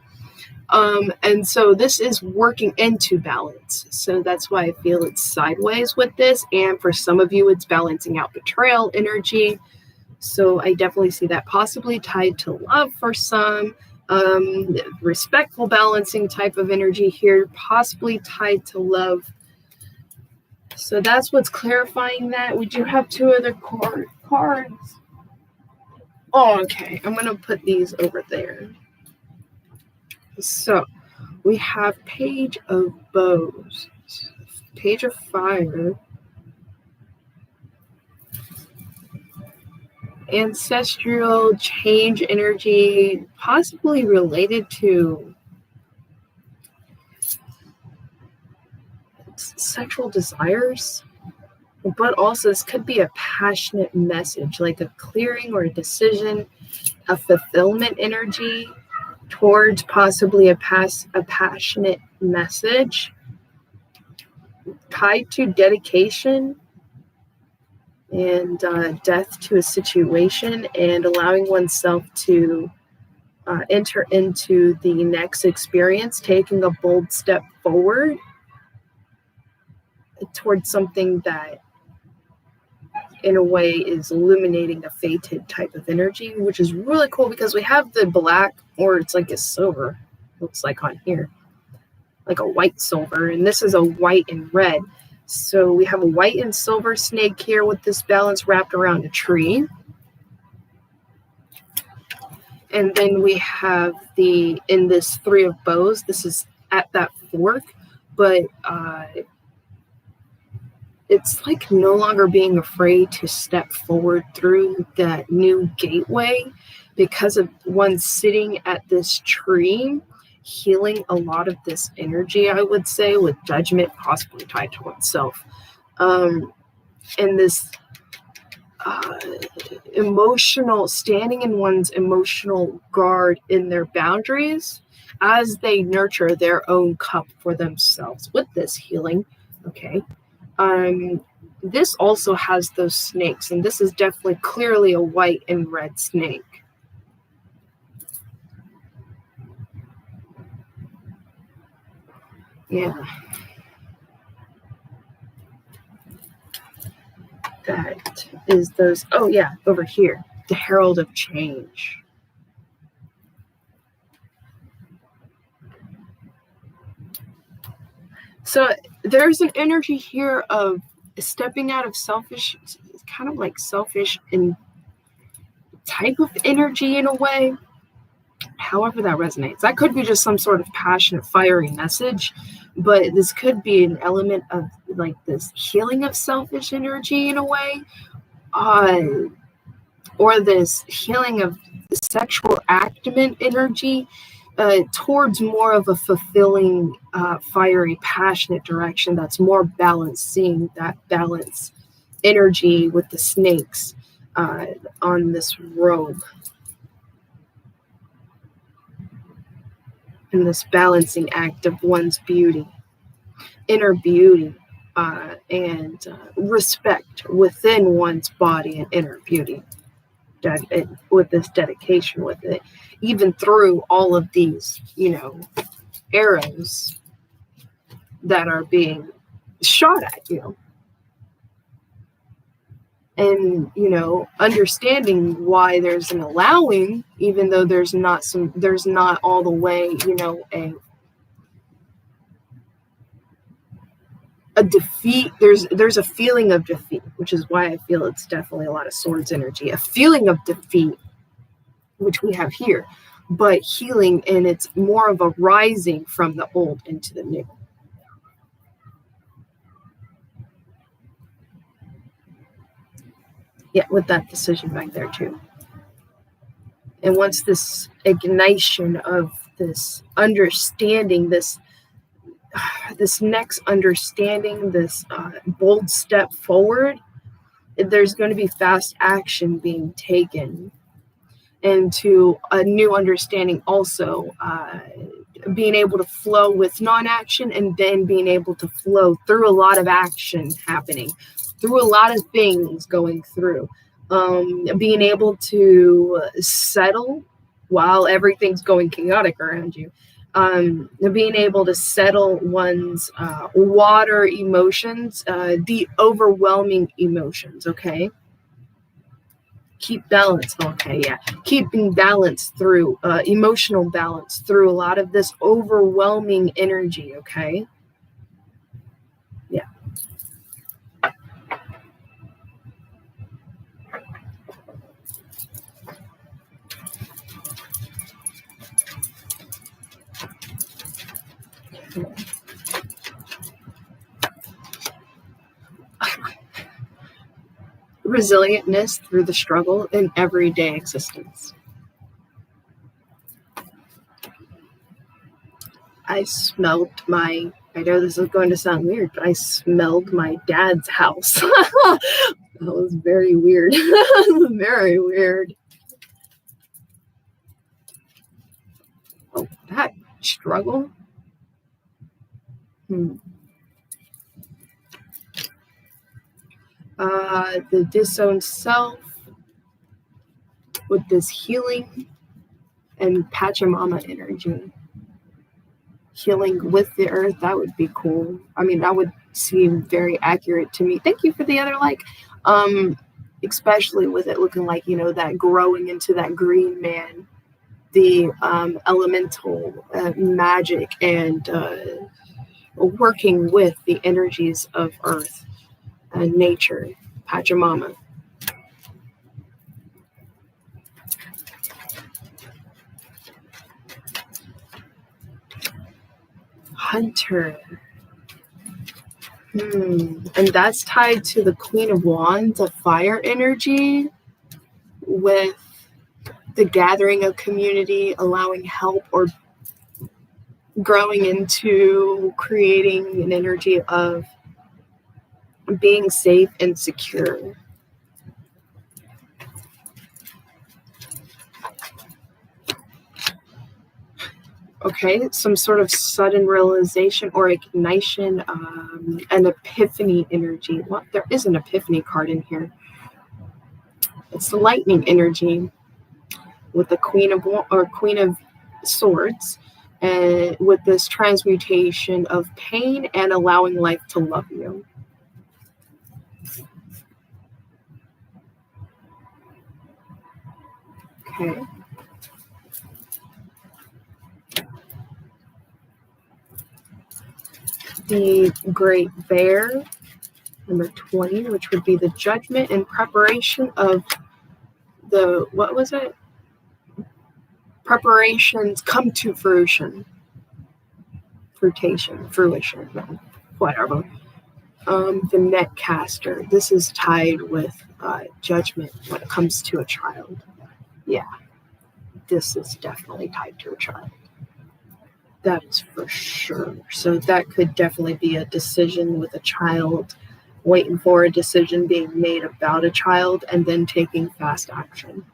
And so this is working into balance. So that's why I feel it's sideways with this. And for some of you, it's balancing out betrayal energy. So I definitely see that possibly tied to love for some. Respectful balancing type of energy here, possibly tied to love. So that's what's clarifying that. We do have two other cards. Oh, okay. I'm going to put these over there. So we have Page of Bows, Page of Fire, ancestral change energy, possibly related to sexual desires, but also this could be a passionate message, like a clearing or a decision, a fulfillment energy towards possibly a passionate message tied to dedication and death to a situation, and allowing oneself to enter into the next experience, taking a bold step forward towards something that in a way is illuminating a fated type of energy, which is really cool, because we have the black, or it's like a silver, looks like on here, like a white silver, and this is a white and red. So we have a white and silver snake here with this balance wrapped around a tree. And then we have in this Three of Bows, this is at that fork, but it's like no longer being afraid to step forward through that new gateway, because of one sitting at this tree, healing a lot of this energy, I would say, with judgment possibly tied to oneself. And this standing in one's emotional guard in their boundaries as they nurture their own cup for themselves with this healing. Okay. This also has those snakes, and this is definitely clearly a white and red snake. Yeah. That is those, oh yeah, over here, the Herald of Change. So there's an energy here of stepping out of selfish, kind of like selfish and type of energy in a way. However that resonates. That could be just some sort of passionate, fiery message, but this could be an element of like this healing of selfish energy in a way, or this healing of sexual abdomen energy towards more of a fulfilling, fiery, passionate direction that's more balanced, seeing that balance energy with the snakes on this robe. In this balancing act of one's beauty, inner beauty, and respect within one's body and inner beauty. with this dedication with it, even through all of these, arrows that are being shot at you. And, understanding why there's an allowing, even though there's not all the way, a defeat. There's a feeling of defeat, which is why I feel it's definitely a lot of swords energy, a feeling of defeat, which we have here, but healing, and it's more of a rising from the old into the new. Yeah, with that decision back there too. And once this ignition of this understanding, this next understanding, this bold step forward, there's going to be fast action being taken into a new understanding also, being able to flow with non-action, and then being able to flow through a lot of action happening, through a lot of things going through, being able to settle while everything's going chaotic around you, being able to settle one's water emotions, the overwhelming emotions, okay? Keep balance, okay, yeah. Keeping balance through, emotional balance through a lot of this overwhelming energy, okay? Yeah. Resilientness through the struggle in everyday existence. I know this is going to sound weird, but I smelled my dad's house. That was very weird. Very weird. Oh, that struggle. The disowned self with this healing and Pachamama energy. Healing with the earth, that would be cool. I mean, that would seem very accurate to me. Thank you for the other like. Especially with it looking like, that growing into that green man, the elemental magic, and working with the energies of earth and nature, Pachamama. Hunter. And that's tied to the Queen of Wands, of fire energy, with the gathering of community, allowing help, or growing into creating an energy of being safe and secure. Okay, some sort of sudden realization or ignition, an epiphany energy. Well, there is an epiphany card in here. It's the lightning energy with the Queen of Swords, and with this transmutation of pain and allowing life to love you. Okay. The Great Bear, number 20, which would be the judgment and preparation of the, what was it? Preparations come to fruition. Fruition, whatever. The Netcaster. This is tied with judgment when it comes to a child. Yeah, this is definitely tied to a child. That is for sure. So that could definitely be a decision with a child, waiting for a decision being made about a child, and then taking fast action.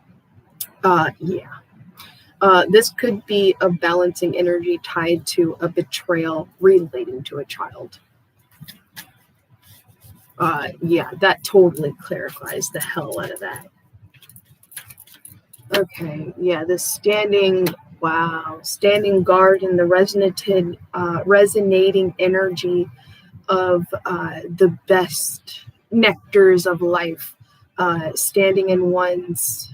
This could be a balancing energy tied to a betrayal relating to a child. That totally clarifies the hell out of that. Okay, yeah, the standing guard in the resonating energy of the best nectars of life, standing in one's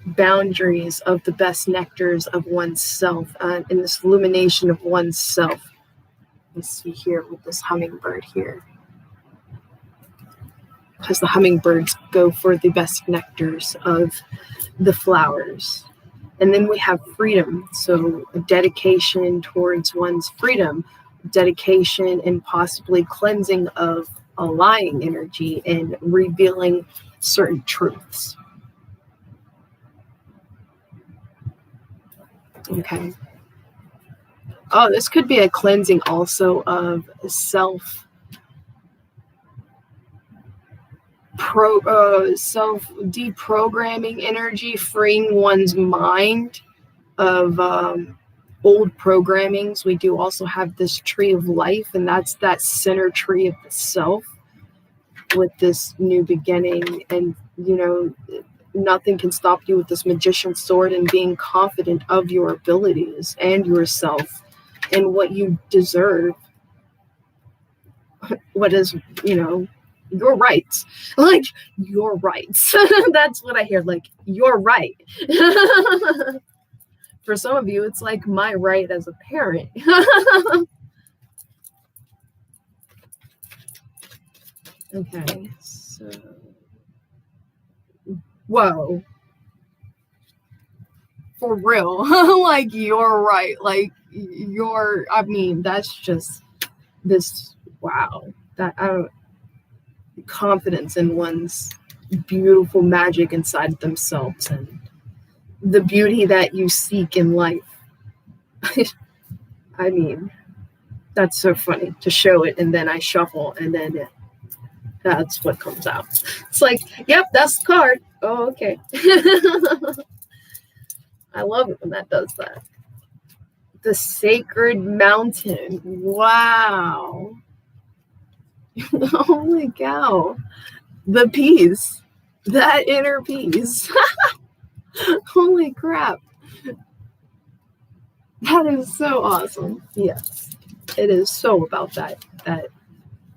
boundaries of the best nectars of oneself, in this illumination of oneself. Let's see here with this hummingbird here, because the hummingbirds go for the best nectars of the flowers. And then we have freedom, so a dedication towards one's freedom, dedication and possibly cleansing of a lying energy and revealing certain truths. Okay. Oh, this could be a cleansing also of self deprogramming energy, freeing one's mind of old programmings. We do also have this tree of life, and that's that center tree of the self with this new beginning. And nothing can stop you with this magician's sword and being confident of your abilities and yourself and what you deserve. What is, your rights. Like, your rights. That's what I hear. Like, your right. For some of you, it's like my right as a parent. Okay, so. Whoa. For real. Like, you're right. Like, that's just this, wow. Confidence in one's beautiful magic inside themselves and the beauty that you seek in life. I mean, that's so funny to show it, and then I shuffle, and then that's what comes out. It's like, yep, that's the card. Oh, okay. I love it when that does that. The Sacred Mountain. Wow. Holy cow. The peace. That inner peace. Holy crap. That is so awesome. Yes. It is so about that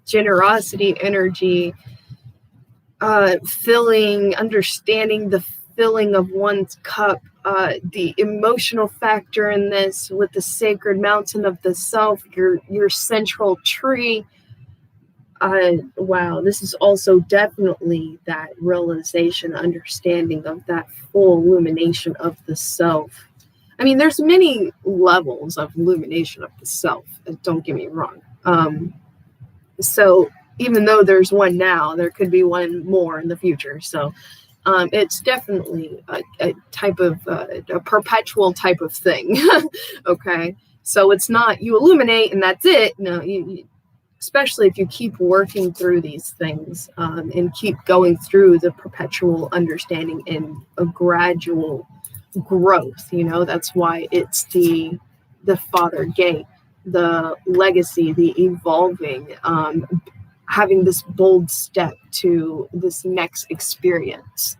generosity, energy, understanding the filling of one's cup, the emotional factor in this with the sacred mountain of the self, your central tree. Wow, this is also definitely that realization, understanding of that full illumination of the self. I mean, there's many levels of illumination of the self, don't get me wrong. So even though there's one now, there could be one more in the future. So it's definitely a type of, a perpetual type of thing. Okay. So it's not you illuminate and that's it. No, you especially if you keep working through these things and keep going through the perpetual understanding and a gradual growth, that's why it's the father gate, the legacy, the evolving, having this bold step to this next experience.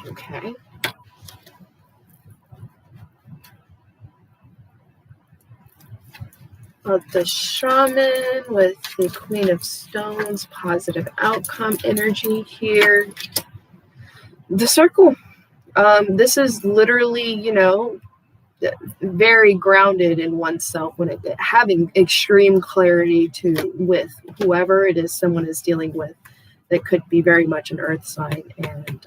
Okay. The Shaman with the Queen of Stones, positive outcome energy here. The Circle. This is literally, very grounded in oneself when having extreme clarity with whoever it is someone is dealing with. That could be very much an earth sign, and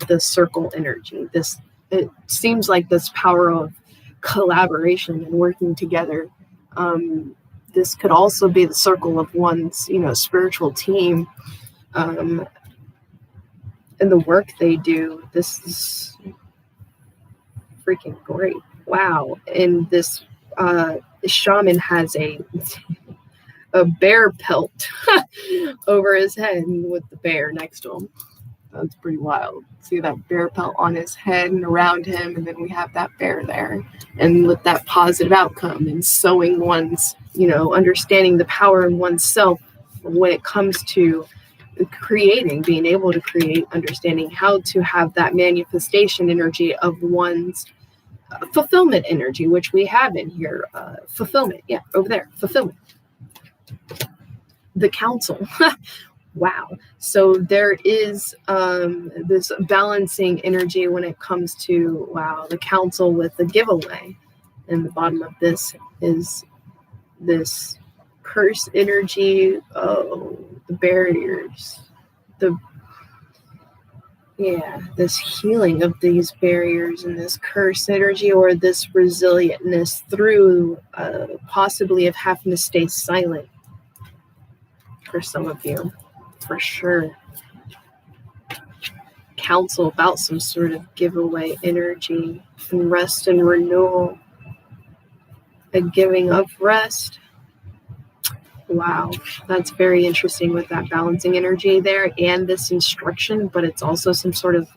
the circle energy. It seems like this power of collaboration and working together. This could also be the circle of one's, spiritual team, and the work they do. This is freaking great. Wow. And this shaman has a bear pelt over his head with the bear next to him. That's pretty wild. See that bear pelt on his head and around him, and then we have that bear there. And with that positive outcome and sowing one's, understanding the power in oneself, when it comes to creating, being able to create, understanding how to have that manifestation energy of one's fulfillment energy, which we have in here. Fulfillment, yeah, over there, fulfillment. The council. Wow. So there is this balancing energy when it comes to, wow, the council with the giveaway. And the bottom of this is this curse energy. Oh, the barriers. This healing of these barriers and this curse energy, or this resilientness through possibly of having to stay silent for some of you, for sure. Counsel about some sort of giveaway energy and rest and renewal, a giving of rest. Wow, that's very interesting with that balancing energy there and this instruction, but it's also some sort of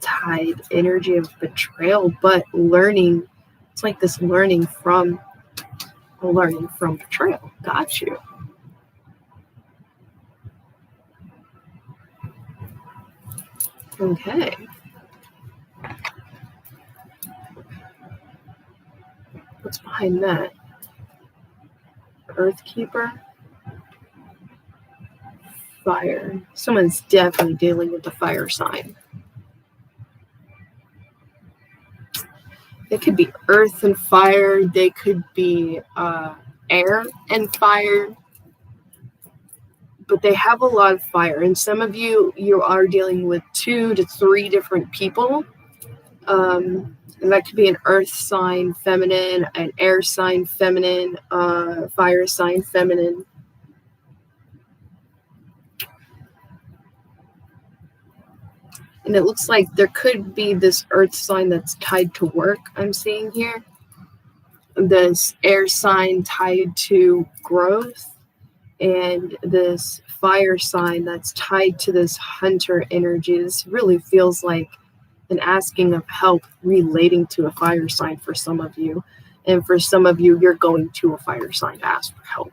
tied energy of betrayal, but learning. It's like this learning from betrayal. Got you. Okay. What's behind that? Earthkeeper. Fire. Someone's definitely dealing with the fire sign. They could be earth and fire. They could be air and fire. But they have a lot of fire. And some of you are dealing with 2 to 3 different people. And that could be an earth sign, feminine, an air sign, feminine, fire sign, feminine. And it looks like there could be this earth sign that's tied to work, I'm seeing here. This air sign tied to growth. And this fire sign that's tied to this hunter energy. This really feels like an asking of help relating to a fire sign for some of you. And for some of you, you're going to a fire sign to ask for help.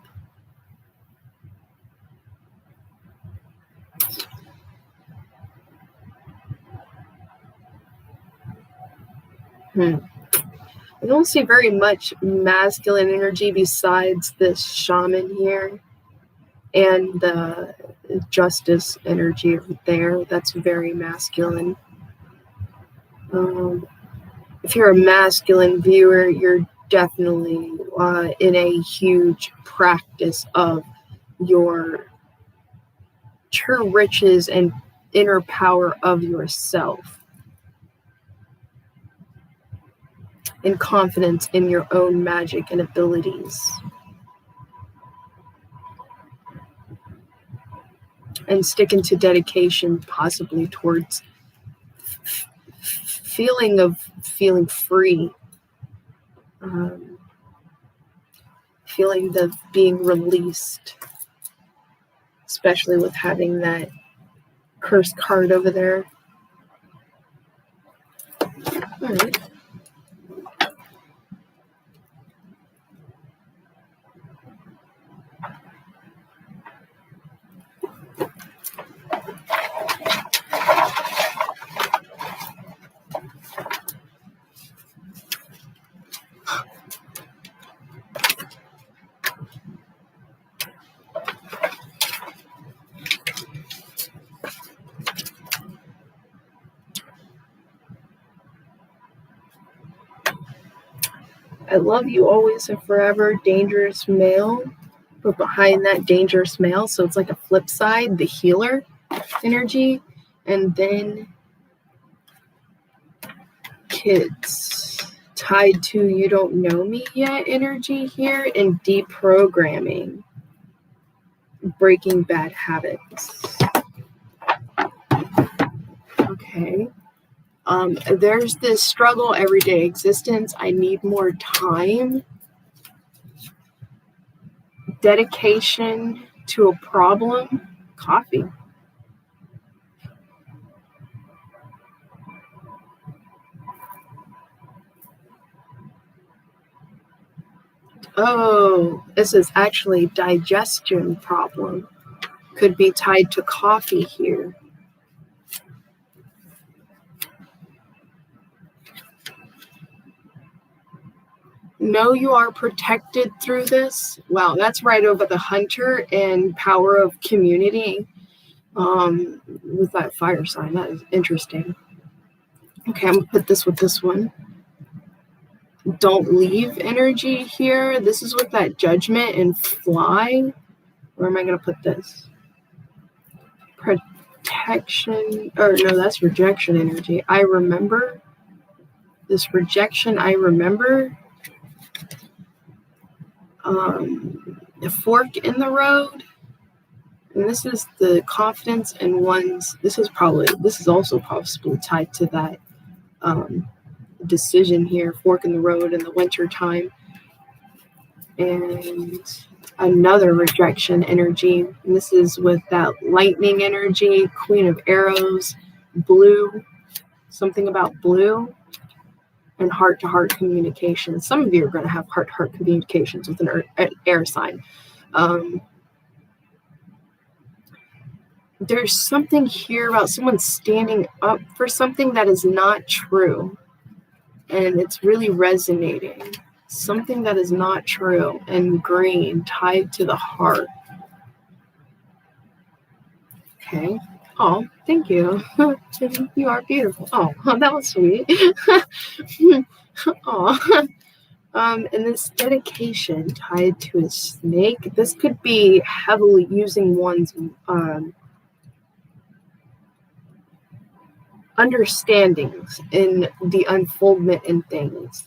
I don't see very much masculine energy besides this shaman here and the justice energy there. That's very masculine. If you're a masculine viewer, you're definitely in a huge practice of your true riches and inner power of yourself. And confidence in your own magic and abilities. And sticking to dedication, possibly towards feeling free. Feeling the being released. Especially with having that curse card over there. All right. I love you always and forever, dangerous male. But behind that dangerous male, so it's like a flip side, the healer energy. And then kids tied to you don't know me yet energy here, and deprogramming, breaking bad habits. Okay. There's this struggle, everyday existence. I need more time. Dedication to a problem. Coffee. Oh, this is actually digestion problem. Could be tied to coffee here. Know you are protected through this. Wow, that's right over the hunter and power of community with that fire sign. That is interesting. Okay, I'm going to put this with this one. Don't leave energy here. This is with that judgment and fly. Where am I going to put this? Protection. Or no, that's rejection energy. I remember. This rejection, I remember. A fork in the road. And this is the confidence in one's. This is also possibly tied to that decision here. Fork in the road in the winter time. And another rejection energy. And this is with that lightning energy, Queen of Arrows, blue, something about blue, and heart-to-heart communication. Some of you are going to have heart-to-heart communications with an air sign. There's something here about someone standing up for something that is not true. And it's really resonating. Something that is not true, and green, tied to the heart. Okay. Oh, thank you. You are beautiful. Oh, that was sweet. Oh. And this dedication tied to a snake. This could be heavily using one's understandings in the unfoldment in things.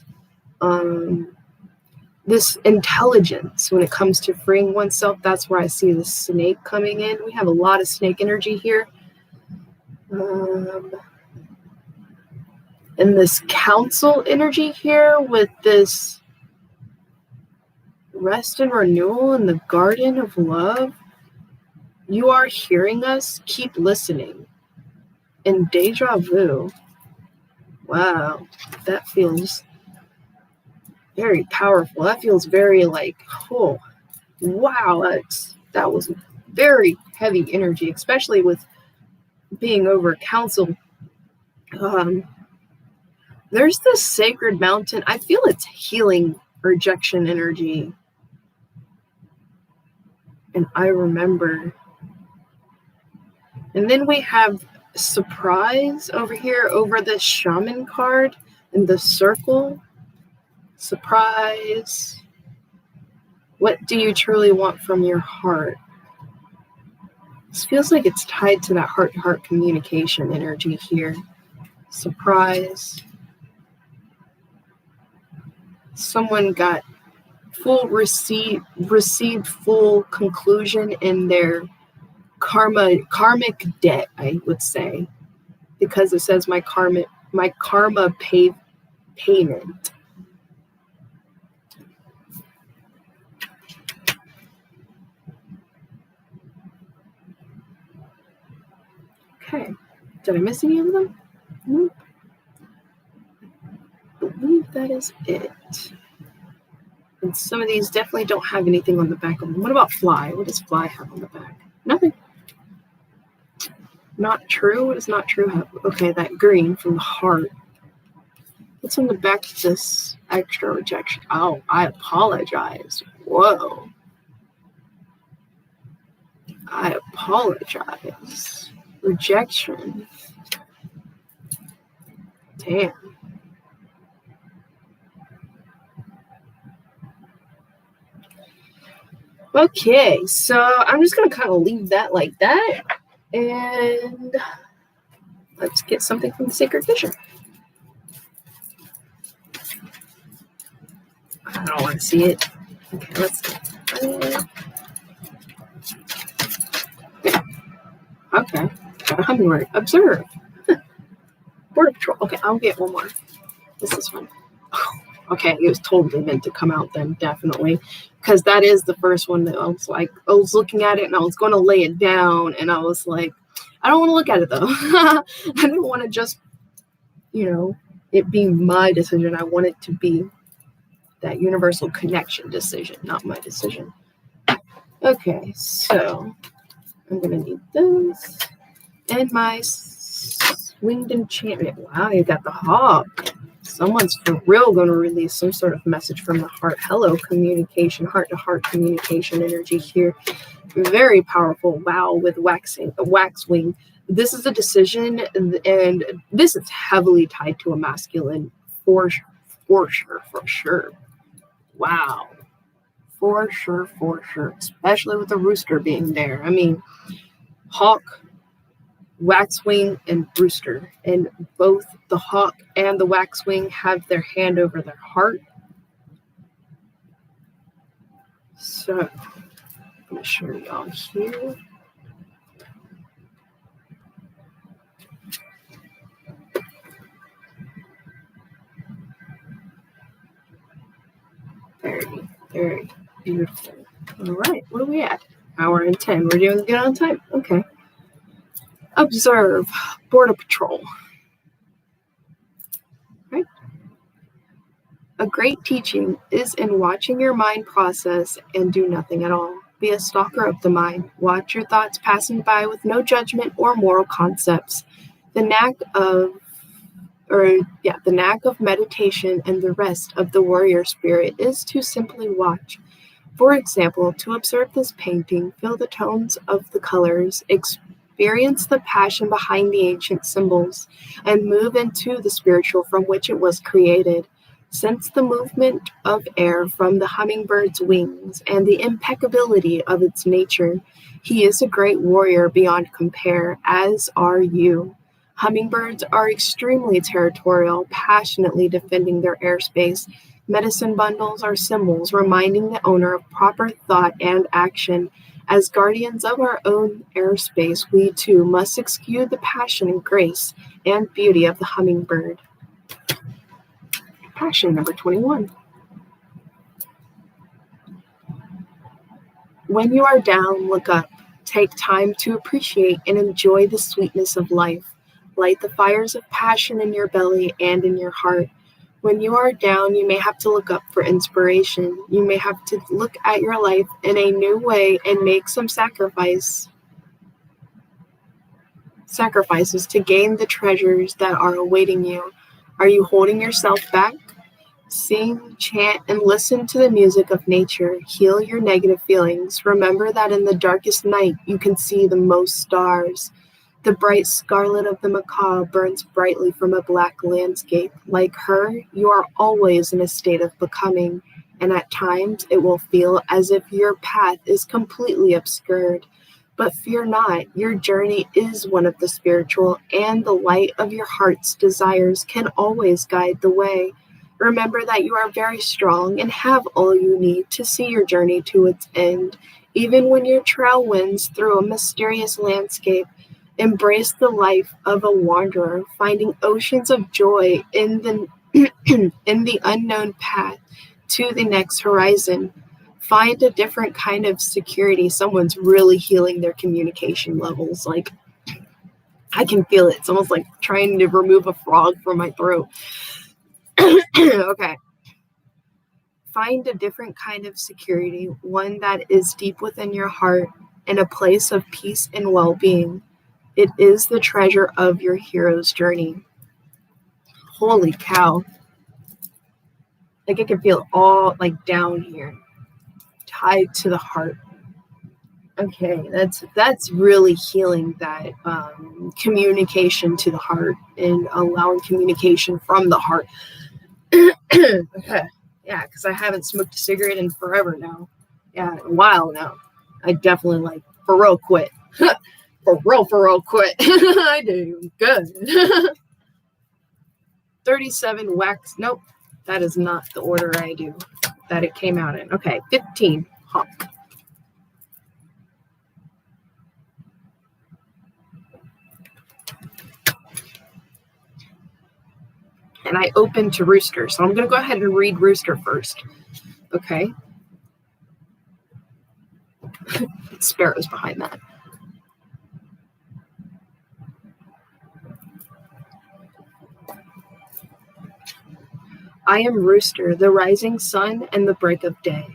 This intelligence when it comes to freeing oneself, that's where I see the snake coming in. We have a lot of snake energy here. And this council energy here with this rest and renewal in the garden of love. You are hearing us. Keep listening. And deja vu. Wow, that feels very powerful. That feels very like, oh, wow, that was very heavy energy, especially with being over council. There's this sacred mountain. I feel it's healing rejection energy. And I remember. And then we have surprise over here over this shaman card in the circle. Surprise. What do you truly want from your heart? This feels like it's tied to that heart-to-heart communication energy here. Surprise. Someone got received full conclusion in their karmic debt, I would say, because it says my karma payment. Okay, did I miss any of them? Nope. I believe that is it. And some of these definitely don't have anything on the back of them. What about fly? What does fly have on the back? Nothing. Not true? What does not true have? Okay, that green from the heart. What's on the back of this extra rejection? Oh, I apologize. Whoa. I apologize. Rejection. Damn. Okay, so I'm just going to kind of leave that like that. And let's get something from the Sacred Vision. I don't want to see it. Okay, let's see. Okay, got a hummingbird. Observe. Border Patrol. Okay, I'll get one more. This is one. Okay, it was totally meant to come out then, definitely. Because that is the first one that I was looking at it and I was going to lay it down and I was like, I don't want to look at it though. I didn't want to just, it being my decision. I want it to be that universal connection decision, not my decision. Okay, so I'm going to need this. And my winged enchantment. Wow, you got the hawk. Someone's for real going to release some sort of message from the heart. Hello, communication, heart-to-heart communication energy here. Very powerful. Wow, with a wax wing. This is a decision, and this is heavily tied to a masculine for sure. Wow. For sure. Especially with the rooster being there. I mean, hawk, waxwing, and rooster. And both the hawk and the waxwing have their hand over their heart. So, I'm going to show y'all here. Very beautiful. All right, what are we at? Hour and 10. We're doing good on time. Okay. Observe. Border Patrol. Right. A great teaching is in watching your mind process and do nothing at all. Be a stalker of the mind. Watch your thoughts passing by with no judgment or moral concepts. The knack of meditation and the rest of the warrior spirit is to simply watch. For example, to observe this painting, feel the tones of the colors, experience the passion behind the ancient symbols, and move into the spiritual from which it was created. Sense the movement of air from the hummingbird's wings and the impeccability of its nature. He is a great warrior beyond compare, as are you. Hummingbirds are extremely territorial, passionately defending their airspace. Medicine bundles are symbols reminding the owner of proper thought and action. As guardians of our own airspace, we too must exude the passion and grace and beauty of the hummingbird. Passion number 21. When you are down, look up. Take time to appreciate and enjoy the sweetness of life. Light the fires of passion in your belly and in your heart. When you are down, you may have to look up for inspiration. You may have to look at your life in a new way and make some sacrifices to gain the treasures that are awaiting you. Are you holding yourself back? Sing, chant, and listen to the music of nature. Heal your negative feelings. Remember that in the darkest night, you can see the most stars. The bright scarlet of the macaw burns brightly from a black landscape. Like her, you are always in a state of becoming, and at times it will feel as if your path is completely obscured. But fear not, your journey is one of the spiritual, and the light of your heart's desires can always guide the way. Remember that you are very strong and have all you need to see your journey to its end. Even when your trail winds through a mysterious landscape, embrace the life of a wanderer, finding oceans of joy in the unknown path to the next horizon. Find a different kind of security. Someone's really healing their communication levels. Like, I can feel it. It's almost like trying to remove a frog from my throat. Okay. Find a different kind of security, one that is deep within your heart and a place of peace and well-being. It is the treasure of your hero's journey. Holy cow. Like, I can feel it all like down here, tied to the heart. Okay, that's really healing that communication to the heart and allowing communication from the heart. Okay, yeah, because I haven't smoked a cigarette in forever now. Yeah, a while now. I definitely for real quit. For real quit. I do good. 37 wax. Nope, that is not the order I do that it came out in. Okay, 15 hawk. And I opened to rooster, so I'm going to go ahead and read rooster first. Okay. Sparrows behind that. I am rooster, the rising sun and the break of day.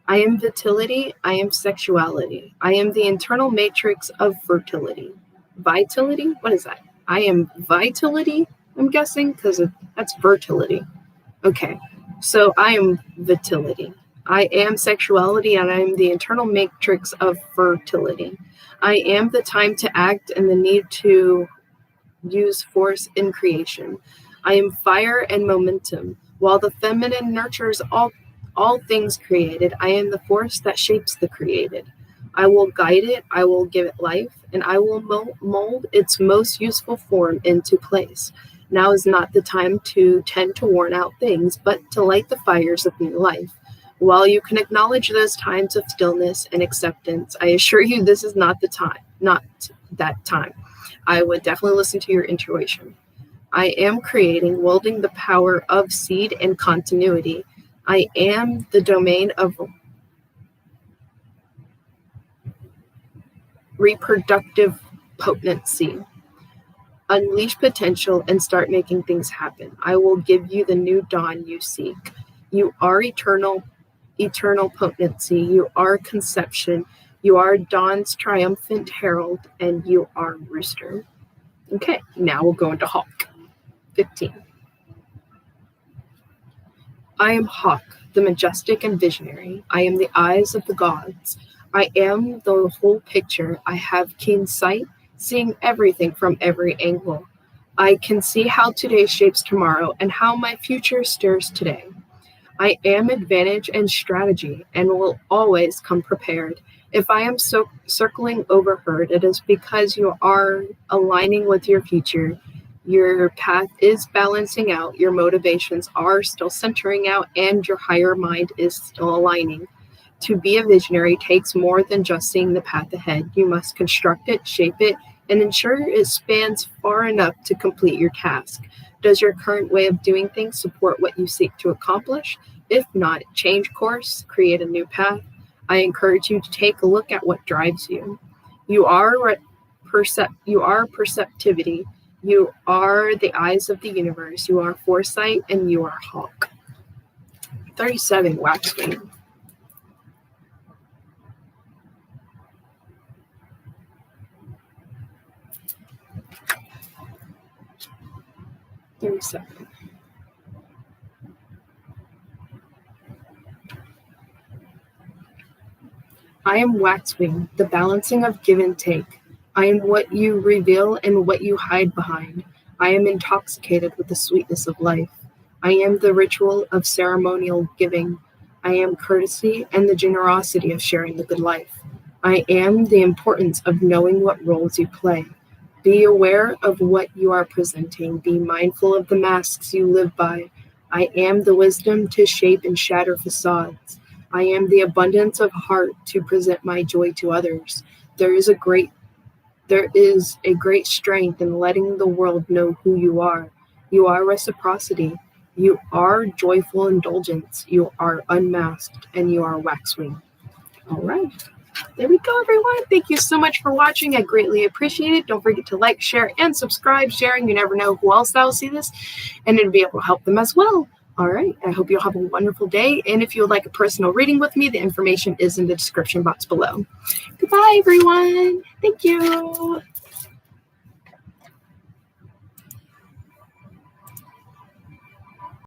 I am vitality. I am sexuality. I am the internal matrix of fertility. Vitality? What is that? I am vitality, I'm guessing, because that's fertility. Okay, so I am vitality. I am sexuality, and I am the internal matrix of fertility. I am the time to act and the need to use force in creation. I am fire and momentum. While the feminine nurtures all things created, I am the force that shapes the created. I will guide it, I will give it life, and I will mold its most useful form into place. Now is not the time to tend to worn out things, but to light the fires of new life. While you can acknowledge those times of stillness and acceptance, I assure you this is not the time, not that time. I would definitely listen to your intuition. I am creating, wielding the power of seed and continuity. I am the domain of reproductive potency. Unleash potential and start making things happen. I will give you the new dawn you seek. You are eternal potency. You are conception. You are dawn's triumphant herald, and you are rooster. Okay, now we'll go into Hawk. 15. I am Hawk, the majestic and visionary. I am the eyes of the gods. I am the whole picture. I have keen sight, seeing everything from every angle. I can see how today shapes tomorrow and how my future stirs today. I am advantage and strategy and will always come prepared. If I am circling overheard, it is because you are aligning with your future. Your path is balancing out, your motivations are still centering out, and your higher mind is still aligning. To be a visionary takes more than just seeing the path ahead. You must construct it, shape it, and ensure it spans far enough to complete your task. Does your current way of doing things support what you seek to accomplish? If not, change course, create a new path. I encourage you to take a look at what drives you. You are perceptivity. You are the eyes of the universe. You are foresight, and you are Hawk. 37, Waxwing. I am Waxwing, the balancing of give and take. I am what you reveal and what you hide behind. I am intoxicated with the sweetness of life. I am the ritual of ceremonial giving. I am courtesy and the generosity of sharing the good life. I am the importance of knowing what roles you play. Be aware of what you are presenting. Be mindful of the masks you live by. I am the wisdom to shape and shatter facades. I am the abundance of heart to present my joy to others. There is a great strength in letting the world know who you are. You are reciprocity. You are joyful indulgence. You are unmasked, and you are Waxwing. All right. There we go, everyone. Thank you so much for watching. I greatly appreciate it. Don't forget to like, share, and subscribe. Sharing, you never know who else that will see this, and it'll be able to help them as well. All right. I hope you'll have a wonderful day. And if you would like a personal reading with me, the information is in the description box below. Goodbye, everyone. Thank you.